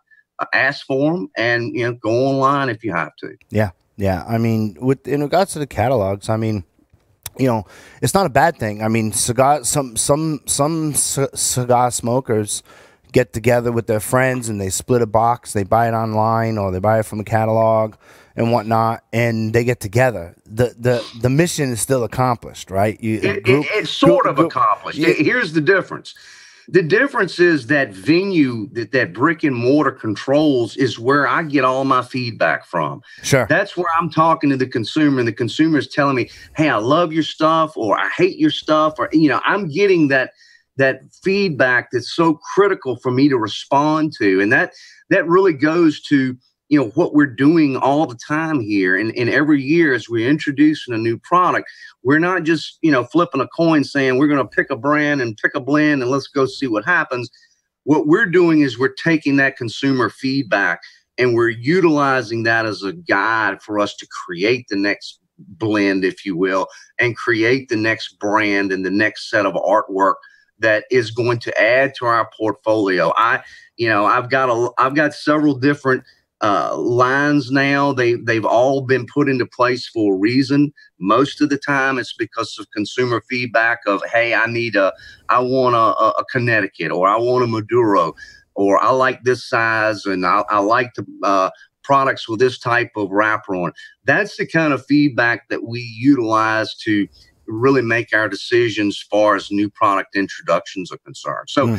ask for them and, go online if you have to. Yeah. Yeah. I mean, in regards to the catalogs, I mean, it's not a bad thing. I mean, cigar smokers get together with their friends and they split a box. They buy it online or they buy it from a catalog and whatnot, and they get together. The mission is still accomplished, right? It's sort of accomplished. Yeah. Here's the difference. The difference is that venue that brick and mortar controls is where I get all my feedback from. Sure. That's where I'm talking to the consumer, and the consumer is telling me, hey, I love your stuff, or I hate your stuff, or, I'm getting that feedback that's so critical for me to respond to. And that really goes to, what we're doing all the time here. And every year as we're introducing a new product, we're not just, flipping a coin saying we're going to pick a brand and pick a blend and let's go see what happens. What we're doing is we're taking that consumer feedback and we're utilizing that as a guide for us to create the next blend, if you will, and create the next brand and the next set of artwork that is going to add to our portfolio. I've got several different lines now. They've all been put into place for a reason. Most of the time it's because of consumer feedback of, hey, I want a Connecticut, or I want a Maduro, or I like this size, and I like the products with this type of wrapper on it. That's the kind of feedback that we utilize to really make our decisions as far as new product introductions are concerned. So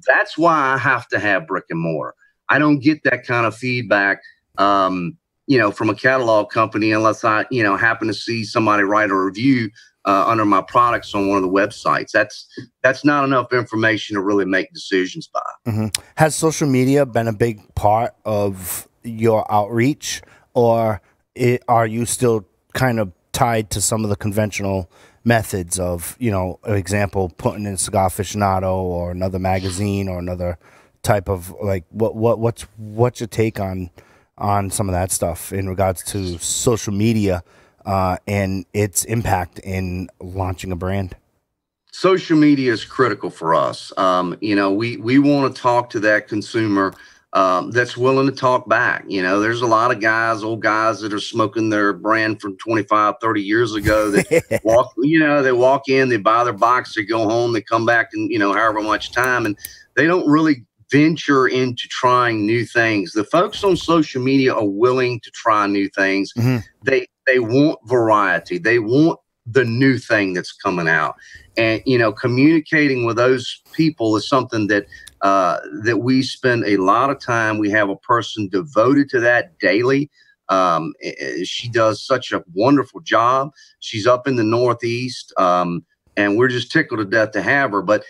that's why I have to have brick and mortar. I don't get that kind of feedback, from a catalog company unless I, happen to see somebody write a review under my products on one of the websites. That's not enough information to really make decisions by. Mm-hmm. Has social media been a big part of your outreach, or are you still kind of tied to some of the conventional methods of, example, putting in Cigar Aficionado or another magazine or another type of, like, what's your take on some of that stuff in regards to social media and its impact in launching a brand? Social media is critical for us. We want to talk to that consumer that's willing to talk back. You know, there's a lot of guys, old guys that are smoking their brand from 25, 30 years ago that they walk in, they buy their box, they go home, they come back in, however much time, and they don't really venture into trying new things. The folks on social media are willing to try new things. Mm-hmm. They want variety. They want the new thing that's coming out. And, communicating with those people is something that we spend a lot of time. We have a person devoted to that daily. She does such a wonderful job. She's up in the Northeast, and we're just tickled to death to have her. But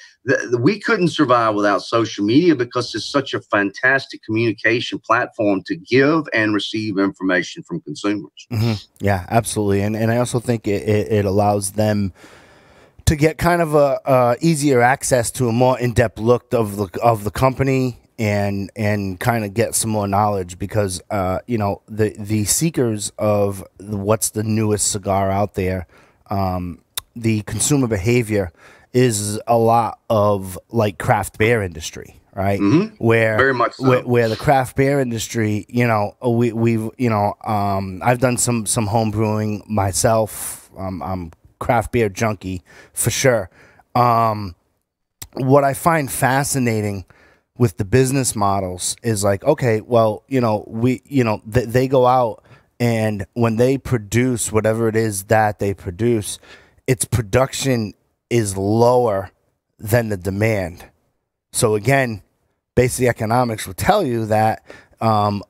we couldn't survive without social media because it's such a fantastic communication platform to give and receive information from consumers. Mm-hmm. Yeah, absolutely. And I also think it allows them to get kind of a easier access to a more in-depth look of the company and kind of get some more knowledge because the seekers of what's the newest cigar out there, the consumer behavior is a lot of like craft beer industry, right? Mm-hmm. Where very much so. where the craft beer industry, we've I've done some home brewing myself. I'm craft beer junkie for sure. What I find fascinating with the business models is like, okay, well, they go out and when they produce whatever it is that they produce, its production is lower than the demand. So again, basic economics will tell you that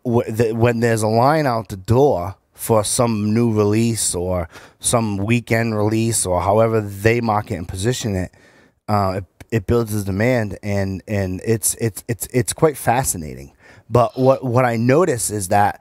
when there's a line out the door for some new release or some weekend release or however they market and position it, it builds the demand, and it's quite fascinating. But what I notice is that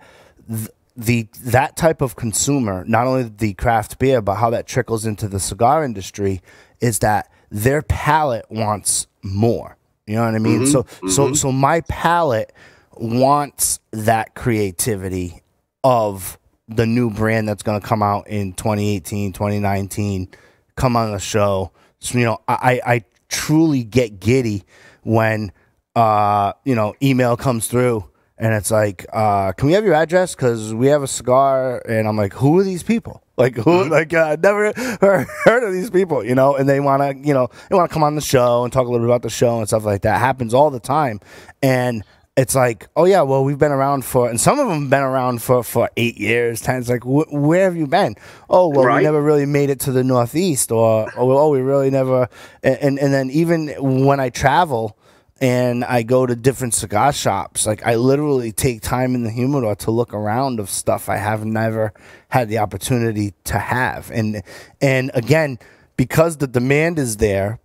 that type of consumer, not only the craft beer, but how that trickles into the cigar industry, is that their palate wants more. You know what I mean? Mm-hmm. So my palate wants that creativity of the new brand that's going to come out in 2018, 2019, come on the show. So, I truly get giddy when, email comes through and it's like, can we have your address? Because we have a cigar. And I'm like, who are these people? Like, who? Like, I've never heard of these people, and they want to, come on the show and talk a little bit about the show and stuff like that. It happens all the time. And it's like, oh yeah, well, we've been around and some of them have been around for 8 years, 10. It's like, where have you been? Oh, well, right. We never really made it to the Northeast, or we really never. And then even when I travel and I go to different cigar shops, like I literally take time in the humidor to look around of stuff I have never had the opportunity to have. And again, because the demand is there,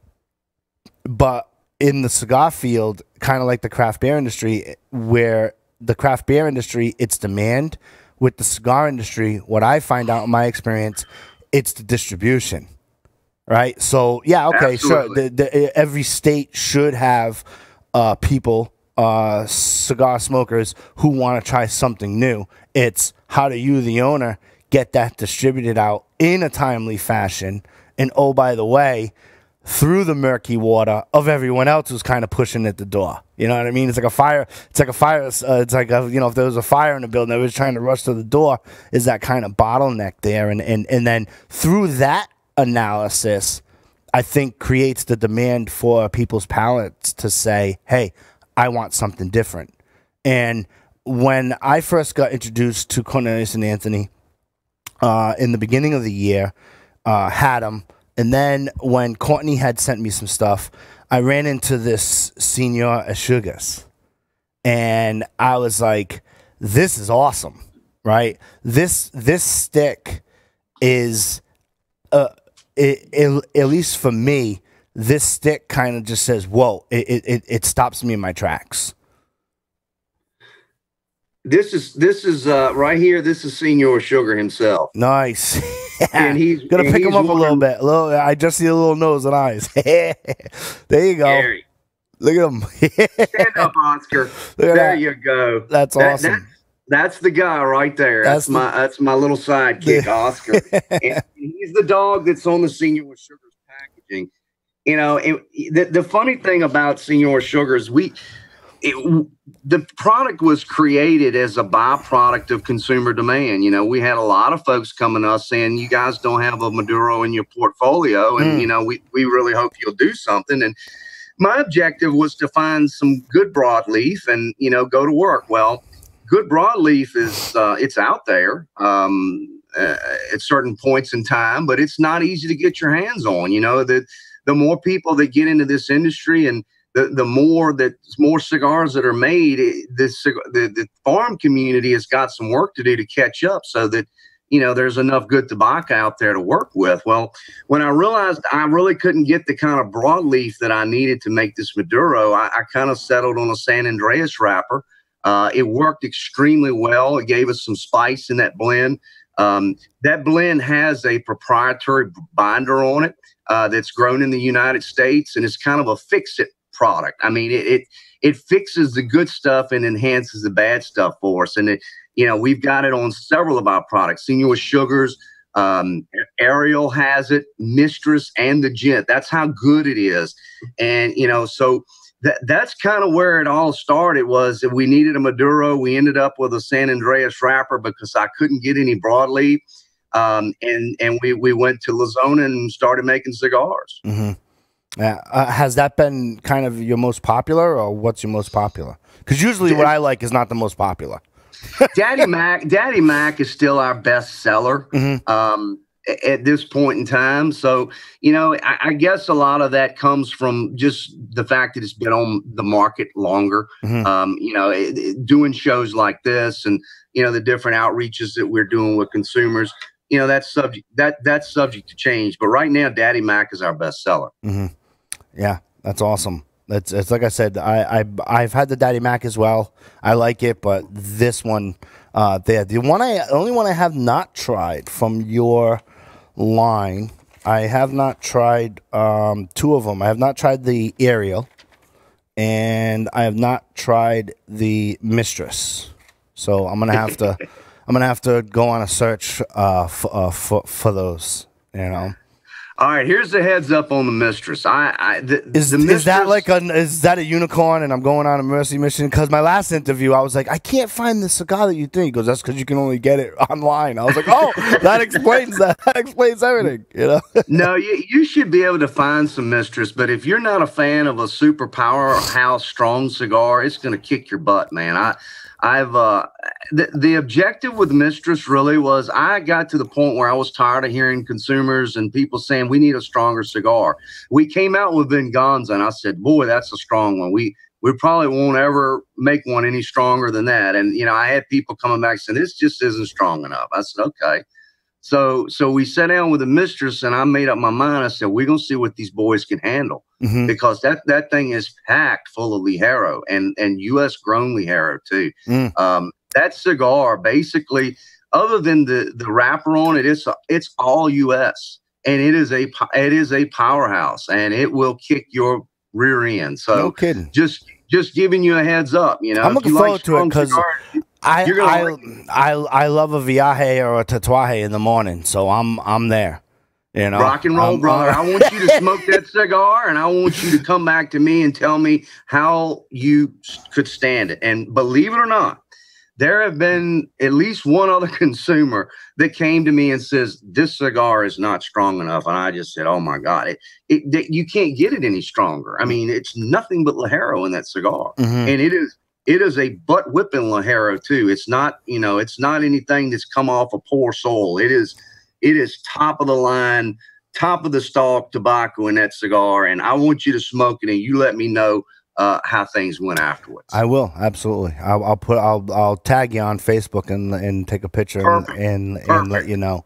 but in the cigar field, kind of like the craft beer industry, where the craft beer industry, it's demand. With the cigar industry, what I find out in my experience, it's the distribution, right? So, yeah, okay, Absolutely. sure. Every state should have people, cigar smokers, who want to try something new. It's how do you, the owner, get that distributed out in a timely fashion? And, oh, by the way, through the murky water of everyone else who's kind of pushing at the door. You know what I mean? It's like a fire. It's like a fire. It's like, if there was a fire in the building, they was trying to rush to the door, is that kind of bottleneck there. And then through that analysis, I think creates the demand for people's palates to say, hey, I want something different. And when I first got introduced to Cornelius and Anthony in the beginning of the year, had them. And then when Courtney had sent me some stuff, I ran into this Senor Ashugas. And I was like, this is awesome, right? This stick is, at least for me, this stick kind of just says, whoa, it stops me in my tracks. This is right here. This is Senor Sugar himself. Nice. And he's gonna pick him up a little bit. I just see a little nose and eyes. There you go. Gary. Look at him. Stand up, Oscar. There you go. That's awesome. That's the guy right there. That's my little sidekick, Oscar. And he's the dog that's on the Senor Sugar's packaging. The funny thing about Senor Sugar is the product was created as a byproduct of consumer demand. You know, we had a lot of folks coming to us saying, you guys don't have a Maduro in your portfolio. And, you know, we really hope you'll do something. And my objective was to find some good broadleaf and, you know, go to work. Well, good broadleaf is, it's out there at certain points in time, but it's not easy to get your hands on. You know, the more people that get into this industry and the more cigars that are made, the farm community has got some work to do to catch up so that, you know, there's enough good tobacco out there to work with. Well, when I realized I really couldn't get the kind of broadleaf that I needed to make this Maduro, I kind of settled on a San Andreas wrapper. It worked extremely well. It gave us some spice in that blend. That blend has a proprietary binder on it that's grown in the United States, and it's kind of a fix-it product. I mean, it fixes the good stuff and enhances the bad stuff for us. And you know, we've got it on several of our products. Senor Sugars, Ariel has it, Mistress, and the Gent. That's how good it is. And you know, so that's kind of where it all started. Was that we needed a Maduro. We ended up with a San Andreas wrapper because I couldn't get any broadleaf. And we went to La Zona and started making cigars. Mm-hmm. Yeah, has that been kind of your most popular, or what's your most popular? Because usually what I like is not the most popular. Daddy Mac is still our best seller at this point in time. So, you know, I guess a lot of that comes from just the fact that it's been on the market longer. You know, doing shows like this and, you know, the different outreaches that we're doing with consumers. You know, that's subject to change. But right now, Daddy Mac is our best seller. Yeah, that's awesome. It's like I said, I've had the Daddy Mac as well. I like it, but this one, the only one I have not tried from your line, I have not tried two of them. I have not tried the Ariel, and I have not tried the Mistress. So I'm gonna have to go on a search for those. You know. All right, here's the heads up on the Mistress. Is that a unicorn and I'm going on a mercy mission? Because my last interview, I was like, I can't find the cigar that you think. He goes, that's because you can only get it online. I was like, oh, that explains that. That explains everything. You know? No, you should be able to find some Mistress, but if you're not a fan of a super powerhouse strong cigar, it's going to kick your butt, man. The objective with Mistress really was I got to the point where I was tired of hearing consumers and people saying we need a stronger cigar. We came out with Venganza, and I said, boy, that's a strong one. We probably won't ever make one any stronger than that. And, you know, I had people coming back saying this just isn't strong enough. I said, okay. So we sat down with the Mistress, and I made up my mind. I said, we're going to see what these boys can handle, because that thing is packed full of Ligero and U.S. grown Ligero too. That cigar, basically, other than the wrapper on it, it's all U.S. and it is a powerhouse, and it will kick your rear end. So no kidding. Just giving you a heads up. You know, I'm looking forward to it because I love a viaje or a tatuaje in the morning, so I'm there. You know, rock and roll, brother. I want you to smoke that cigar, and I want you to come back to me and tell me how you could stand it. And believe it or not, there have been at least one other consumer that came to me and says, this cigar is not strong enough. And I just said, oh my God, you can't get it any stronger. I mean, it's nothing but Ligero in that cigar. And it is a butt whipping Ligero too. It's not, you know, it's not anything that's come off a poor soul. It is top of the line, top of the stalk tobacco in that cigar. And I want you to smoke it, and you let me know how things went afterwards. I will, absolutely. I'll tag you on Facebook and take a picture and let you know.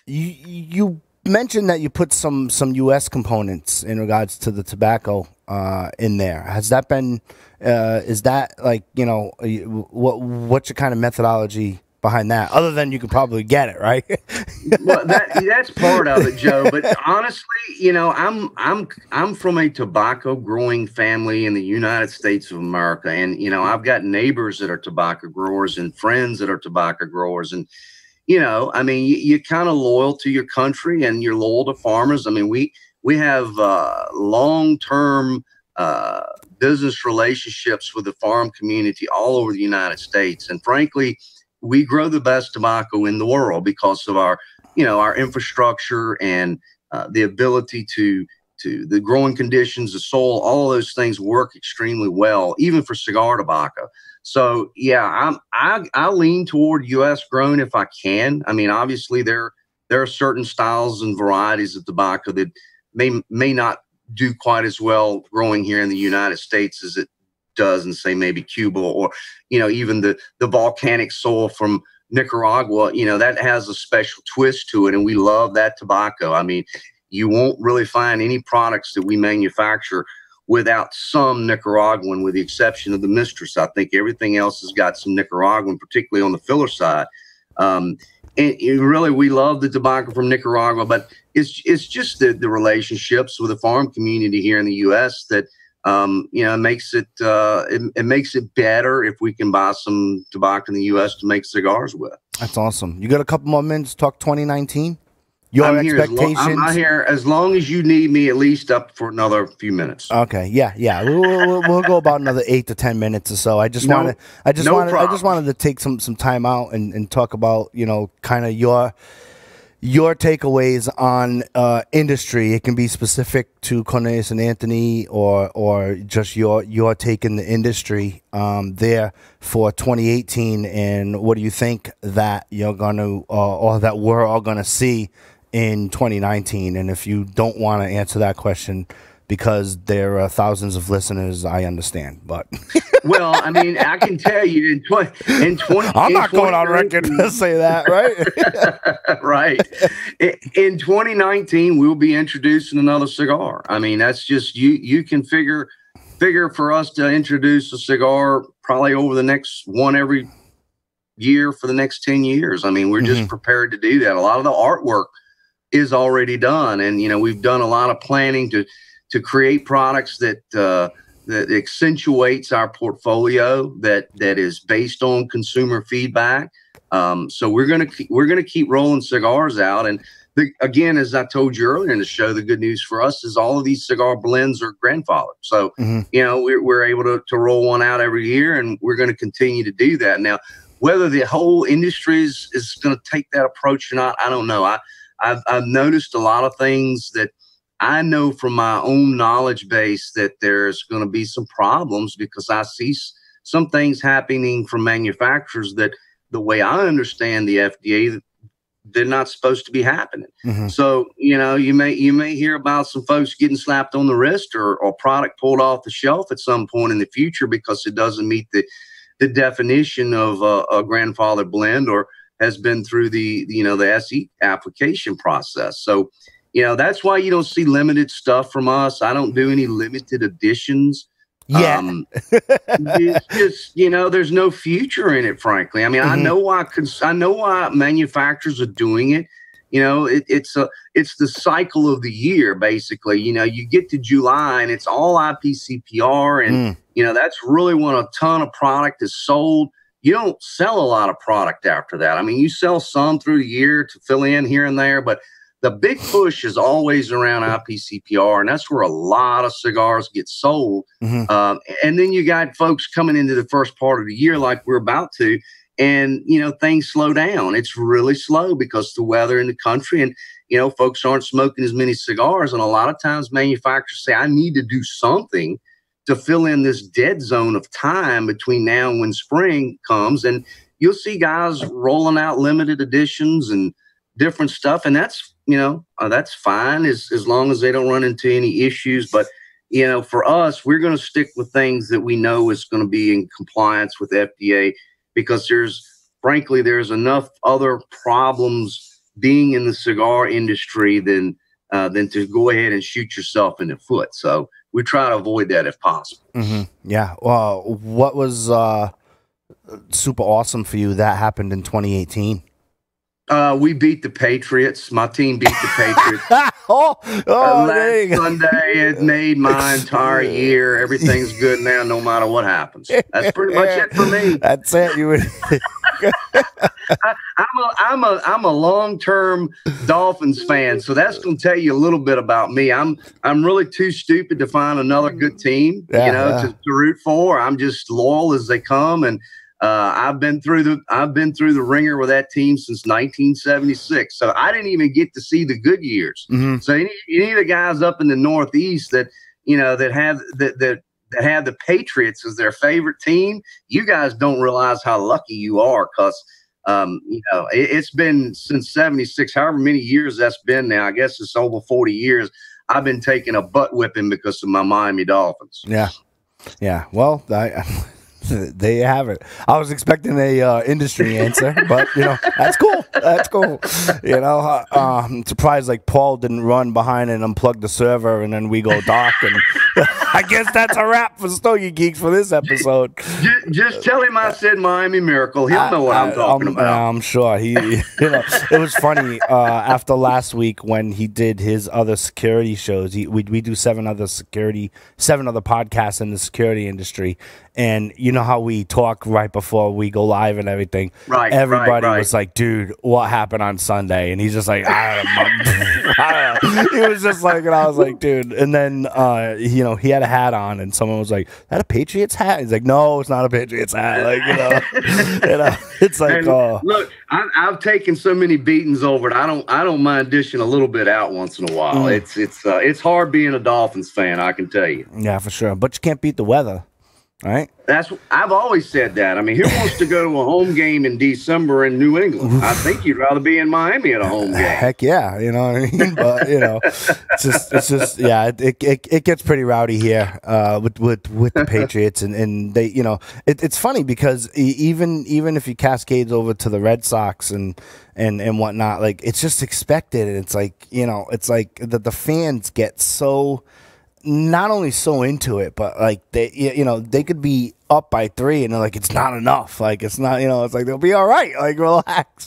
You mentioned that you put some U.S. components in regards to the tobacco in there. Has that been? Is that like, you know, what's your kind of methodology behind that, other than you could probably get it, right? Well, that's part of it, Joe. But honestly, you know, I'm from a tobacco growing family in the United States of America, and you know, I've got neighbors that are tobacco growers and friends that are tobacco growers, and you know, I mean, you're kind of loyal to your country and you're loyal to farmers. I mean, we have long-term business relationships with the farm community all over the United States. And frankly, we grow the best tobacco in the world because of our, our infrastructure and the ability to the growing conditions, the soil, all of those things work extremely well, even for cigar tobacco. So yeah, I lean toward U.S. grown if I can. I mean, obviously there are certain styles and varieties of tobacco that may not do quite as well growing here in the United States as it does in, say, maybe Cuba, or even the volcanic soil from Nicaragua. That has a special twist to it, and we love that tobacco. I mean, you won't really find any products that we manufacture without some Nicaraguan, with the exception of the Mistress. I think everything else has got some Nicaraguan, particularly on the filler side. And really, we love the tobacco from Nicaragua, but it's just the relationships with the farm community here in the U.S. that makes it better if we can buy some tobacco in the U.S. to make cigars with. That's awesome. You got a couple more minutes to talk 2019? Your expectations? I'm here as long as you need me, at least up for another few minutes. Okay, yeah. We'll go about another 8 to 10 minutes or so. I just wanted to take some time out and talk about kind of your takeaways on industry. It can be specific to Cornelius and Anthony, or just your take in the industry there for 2018. And what do you think that you're gonna or that we're all gonna see in 2019? And if you don't want to answer that question because there are thousands of listeners, I understand. But well, I mean, I can tell you in 20, I'm not going on record to say that, right? Right. In 2019, we'll be introducing another cigar. I mean, that's just you can figure for us to introduce a cigar probably over the next one every year for the next 10 years. I mean, we're just prepared to do that. A lot of the artwork is already done, and we've done a lot of planning to create products that accentuates our portfolio that is based on consumer feedback. So we're gonna keep rolling cigars out, and again, as I told you earlier in the show, the good news for us is all of these cigar blends are grandfathered. So we're able to roll one out every year, and we're going to continue to do that. Now, whether the whole industry is going to take that approach or not, I don't know. I've noticed a lot of things that I know from my own knowledge base that there's going to be some problems, because I see some things happening from manufacturers that, the way I understand the FDA, they're not supposed to be happening. So, you may hear about some folks getting slapped on the wrist or product pulled off the shelf at some point in the future because it doesn't meet the definition of a grandfather blend, or has been through the SE application process. So, that's why you don't see limited stuff from us. I don't do any limited editions. Yeah. It's just, there's no future in it, frankly. I mean, I know why manufacturers are doing it. It's the cycle of the year, basically. You get to July and it's all IPCPR, and that's really when a ton of product is sold. You don't sell a lot of product after that. I mean, you sell some through the year to fill in here and there, but the big push is always around IPCPR, and that's where a lot of cigars get sold. And then you got folks coming into the first part of the year like we're about to, and, things slow down. It's really slow because of the weather in the country, and, folks aren't smoking as many cigars. And a lot of times manufacturers say, I need to do something to fill in this dead zone of time between now and when spring comes. And you'll see guys rolling out limited editions and different stuff. And that's, that's fine as long as they don't run into any issues. But, for us, we're going to stick with things that we know is going to be in compliance with FDA, because there's enough other problems being in the cigar industry than to go ahead and shoot yourself in the foot. So we try to avoid that if possible. Yeah. Well, what was super awesome for you that happened in 2018? We beat the Patriots. My team beat the Patriots. Last Sunday, it made my entire year. Everything's good now, no matter what happens. That's pretty much it for me. That's it. I'm a long-term Dolphins fan, so that's going to tell you a little bit about me. I'm really too stupid to find another good team, to root for. I'm just loyal as they come, and I've been through the ringer with that team since 1976. So I didn't even get to see the good years. Mm-hmm. So any of the guys up in the Northeast that have the Patriots as their favorite team, you guys don't realize how lucky you are, because it's been since 76, however many years that's been now. I guess it's over 40 years. I've been taking a butt whipping because of my Miami Dolphins. Yeah. Well, there you have it. I was expecting a industry answer, but that's cool. That's cool. I'm surprised like Paul didn't run behind and unplug the server, and then we go dark. And I guess that's a wrap for Stogie Geeks for this episode. Just tell him I said Miami Miracle. He'll know what I'm talking about. I'm sure it was funny after last week when he did his other security shows. We do seven other podcasts in the security industry. And you know how we talk right before we go live and everything? Right. Everybody was like, dude, what happened on Sunday? And he's just like, I don't know. He was just like, and I was like, dude. And then, he had a hat on, and someone was like, that a Patriots hat? He's like, no, it's not a Patriots hat. Like, it's like, and look, I've taken so many beatings over it. I don't mind dishing a little bit out once in a while. It's hard being a Dolphins fan, I can tell you. Yeah, for sure. But you can't beat the weather. Right. I've always said that. I mean, who wants to go to a home game in December in New England? I think you'd rather be in Miami at a home game. Heck yeah, you know what I mean. But it's just yeah, it gets pretty rowdy here with the Patriots, and they it's funny because even if you cascade over to the Red Sox and whatnot, like it's just expected, and it's like it's like that the fans get so. Not only so into it, but like they could be up by 3 and they're like, it's not enough. Like it's not, it's like they'll be all right. Like relax,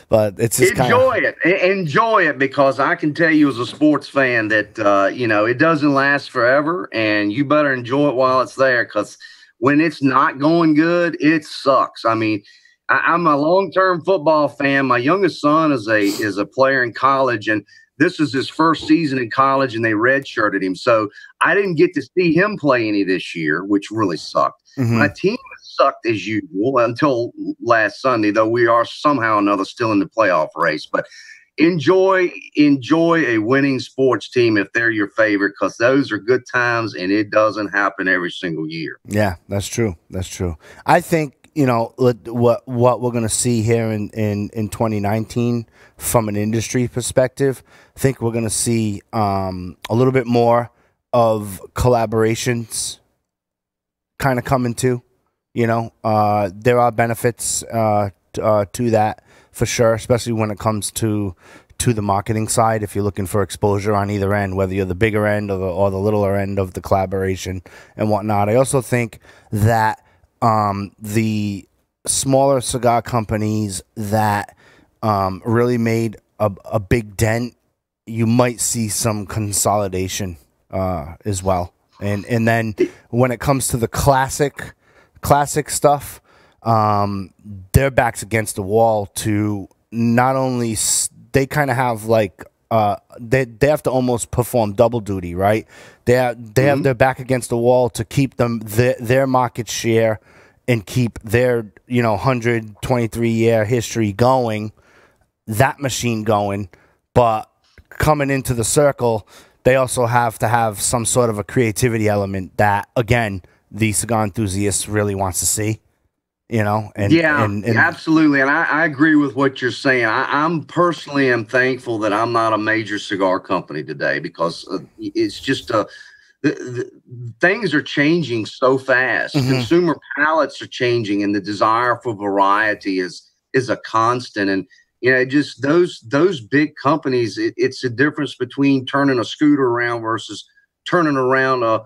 But it's just enjoy it because I can tell you as a sports fan that it doesn't last forever, and you better enjoy it while it's there, because when it's not going good, it sucks. I mean, I'm a long-term football fan. My youngest son is a player in college, and this is his first season in college, and they redshirted him. So I didn't get to see him play any this year, which really sucked. Mm-hmm. My team sucked as usual until last Sunday, though we are somehow or another still in the playoff race. But enjoy a winning sports team if they're your favorite, because those are good times, and it doesn't happen every single year. Yeah, that's true. That's true. I think, what we're going to see here in 2019 from an industry perspective, I think we're going to see a little bit more of collaborations kind of coming to, there are benefits to that for sure, especially when it comes to the marketing side. If you're looking for exposure on either end, whether you're the bigger end or the littler end of the collaboration and whatnot. I also think that the smaller cigar companies that really made a big dent, you might see some consolidation as well. And then when it comes to the classic stuff, their backs against the wall to not only they kind of have like they have to almost perform double duty, right? They have their back against the wall to keep their market share and keep their 123-year history going, that machine going. But coming into the circle, they also have to have some sort of a creativity element that, again, the cigar enthusiast really wants to see. Absolutely. And I agree with what you're saying. I'm personally am thankful that I'm not a major cigar company today, because it's just things are changing so fast. Mm-hmm. Consumer palates are changing, and the desire for variety is a constant. And just those big companies, it's the difference between turning a scooter around versus turning around a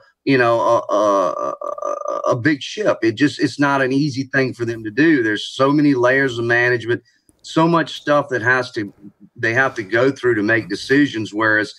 big ship. It's not an easy thing for them to do. There's so many layers of management, so much stuff that they have to go through to make decisions. Whereas,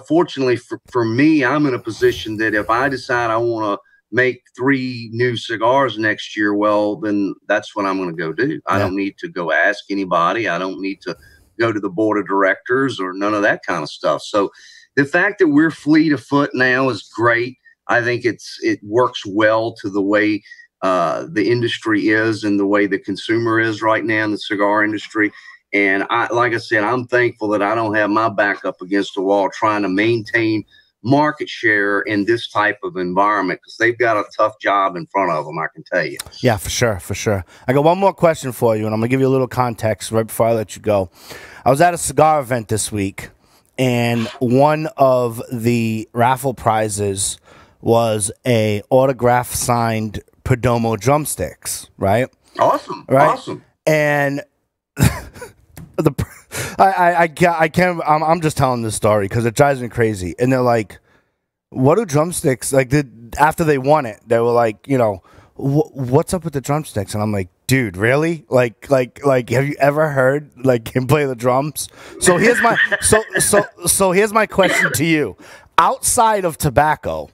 fortunately for me, I'm in a position that if I decide I want make 3 new cigars next year, well, then that's what I'm going to go do. I don't need to go ask anybody. I don't need to go to the board of directors or none of that kind of stuff. So the fact that we're fleet of foot now is great. I think it works well to the way the industry is and the way the consumer is right now in the cigar industry. And like I said, I'm thankful that I don't have my back up against the wall trying to maintain market share in this type of environment, because they've got a tough job in front of them, I can tell you. Yeah, for sure, for sure. I got one more question for you, and I'm going to give you a little context right before I let you go. I was at a cigar event this week, and one of the raffle prizes was a autograph signed Perdomo drumsticks, right? Awesome, right? Awesome. And I'm just telling this story because it drives me crazy. And they're like, "What do drumsticks like?" After they won it, they were like, "You know, what's up with the drumsticks?" And I'm like, "Dude, really? Like, have you ever heard like him play the drums?" So here's my so here's my question to you: outside of tobacco,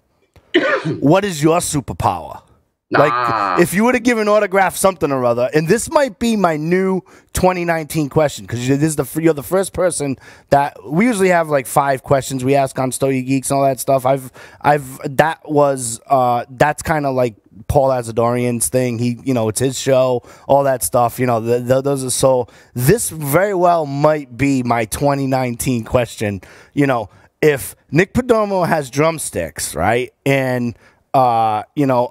what is your superpower? Like, if you were to give an autograph something or other, and this might be my new 2019 question, because you're the first person that we usually have like 5 questions we ask on Stogie Geeks and all that stuff. That's kind of like Paul Azadorian's thing. It's his show, all that stuff. Those are so. This very well might be my 2019 question. If Nick Perdomo has drumsticks, right, and Avo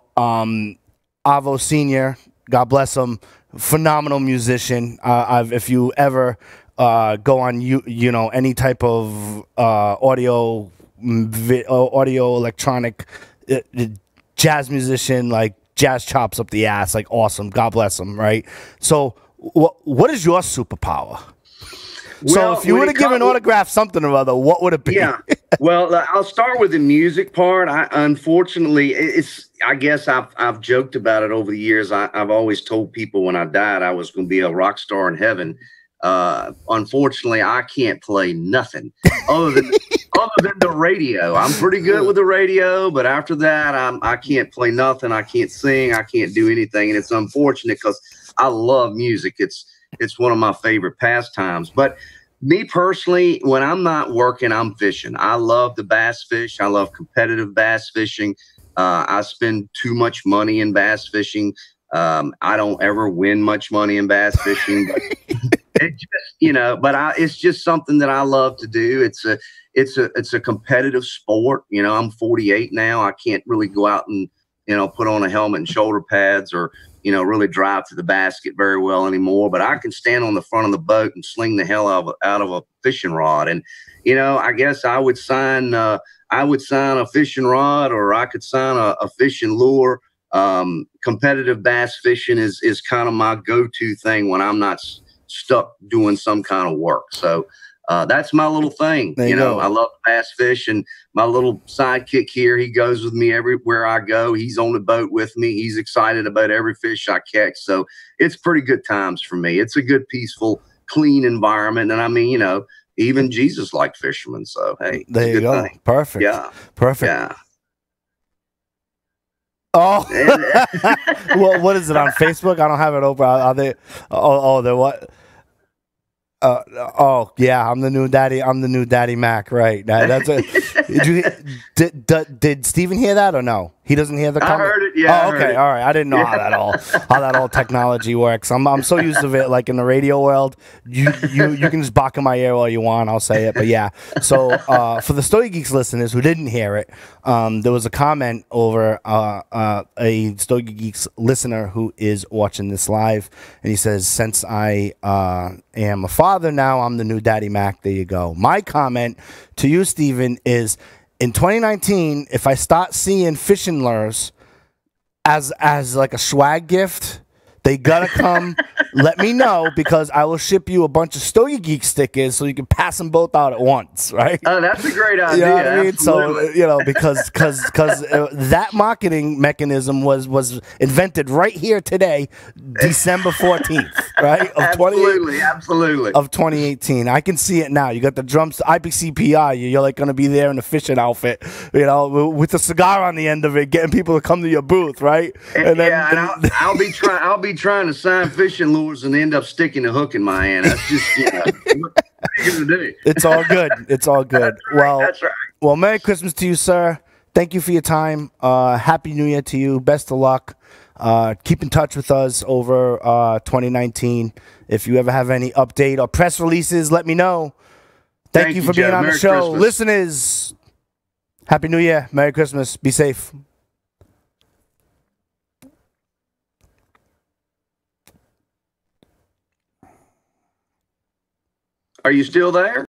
Sr., God bless him, phenomenal musician. If you ever go on any type of audio electronic jazz musician, like jazz chops up the ass, like awesome. God bless him, right? So what is your superpower? So if you were to give an autograph something or other, what would it be? Yeah. Well, I'll start with the music part. Unfortunately, I guess I've joked about it over the years. I've always told people when I died I was going to be a rock star in heaven. Unfortunately, I can't play nothing other than the radio. I'm pretty good with the radio, but after that, I can't play nothing. I can't sing. I can't do anything, and it's unfortunate because I love music. It's one of my favorite pastimes. But me personally, when I'm not working, I'm fishing. I love the bass fish. I love competitive bass fishing. I spend too much money in bass fishing. I don't ever win much money in bass fishing. But it's just something that I love to do. It's a competitive sport. I'm 48 now. I can't really go out and put on a helmet and shoulder pads or really drive to the basket very well anymore. But I can stand on the front of the boat and sling the hell out of a fishing rod. And, I guess I would sign a fishing rod, or I could sign a fishing lure. Competitive bass fishing is kind of my go-to thing when I'm not stuck doing some kind of work. So that's my little thing. I love bass fish, and my little sidekick here, he goes with me everywhere I go. He's on the boat with me. He's excited about every fish I catch. So it's pretty good times for me. It's a good, peaceful, clean environment. And I mean, even Jesus liked fishermen. So, hey, there you go. Thing. Perfect. Yeah. Perfect. Yeah. Oh, well, what is it on Facebook? I don't have it open. Are they? They're what? Yeah, I'm the new daddy. I'm the new Daddy Mac, right? That's it. Did Steven hear that or no? He doesn't hear the comment? I heard it. Yeah. Oh, okay. All right. I didn't know how that all technology works. I'm so used to it. Like in the radio world, you can just bark in my ear all you want. I'll say it. But yeah. So for the Stogie Geeks listeners who didn't hear it, there was a comment over a Stogie Geeks listener who is watching this live, and he says, "Since I am a father now, I'm the new Daddy Mac." There you go. My comment to you, Steven, is, in 2019, if I start seeing fishing lures as like a swag gift, they gotta come let me know, because I will ship you a bunch of Stogie Geek stickers so you can pass them both out at once, right? Oh, that's a great idea. You know what I mean? Absolutely. So, because that marketing mechanism was invented right here today, December 14th, right? Absolutely. Of 2018. I can see it now. You got the drums, IPCPI. You're like going to be there in a fishing outfit, with a cigar on the end of it, getting people to come to your booth, right? And I'll be trying to sign fishing lures and end up sticking a hook in my hand. That's just, what are you gonna do? It's all good. It's all good. That's right. Well, Merry Christmas to you, sir. Thank you for your time. Happy New Year to you. Best of luck. Keep in touch with us over 2019. If you ever have any update or press releases, let me know. Thank you for being on the show. Christmas. Listeners, Happy New Year. Merry Christmas. Be safe. Are you still there?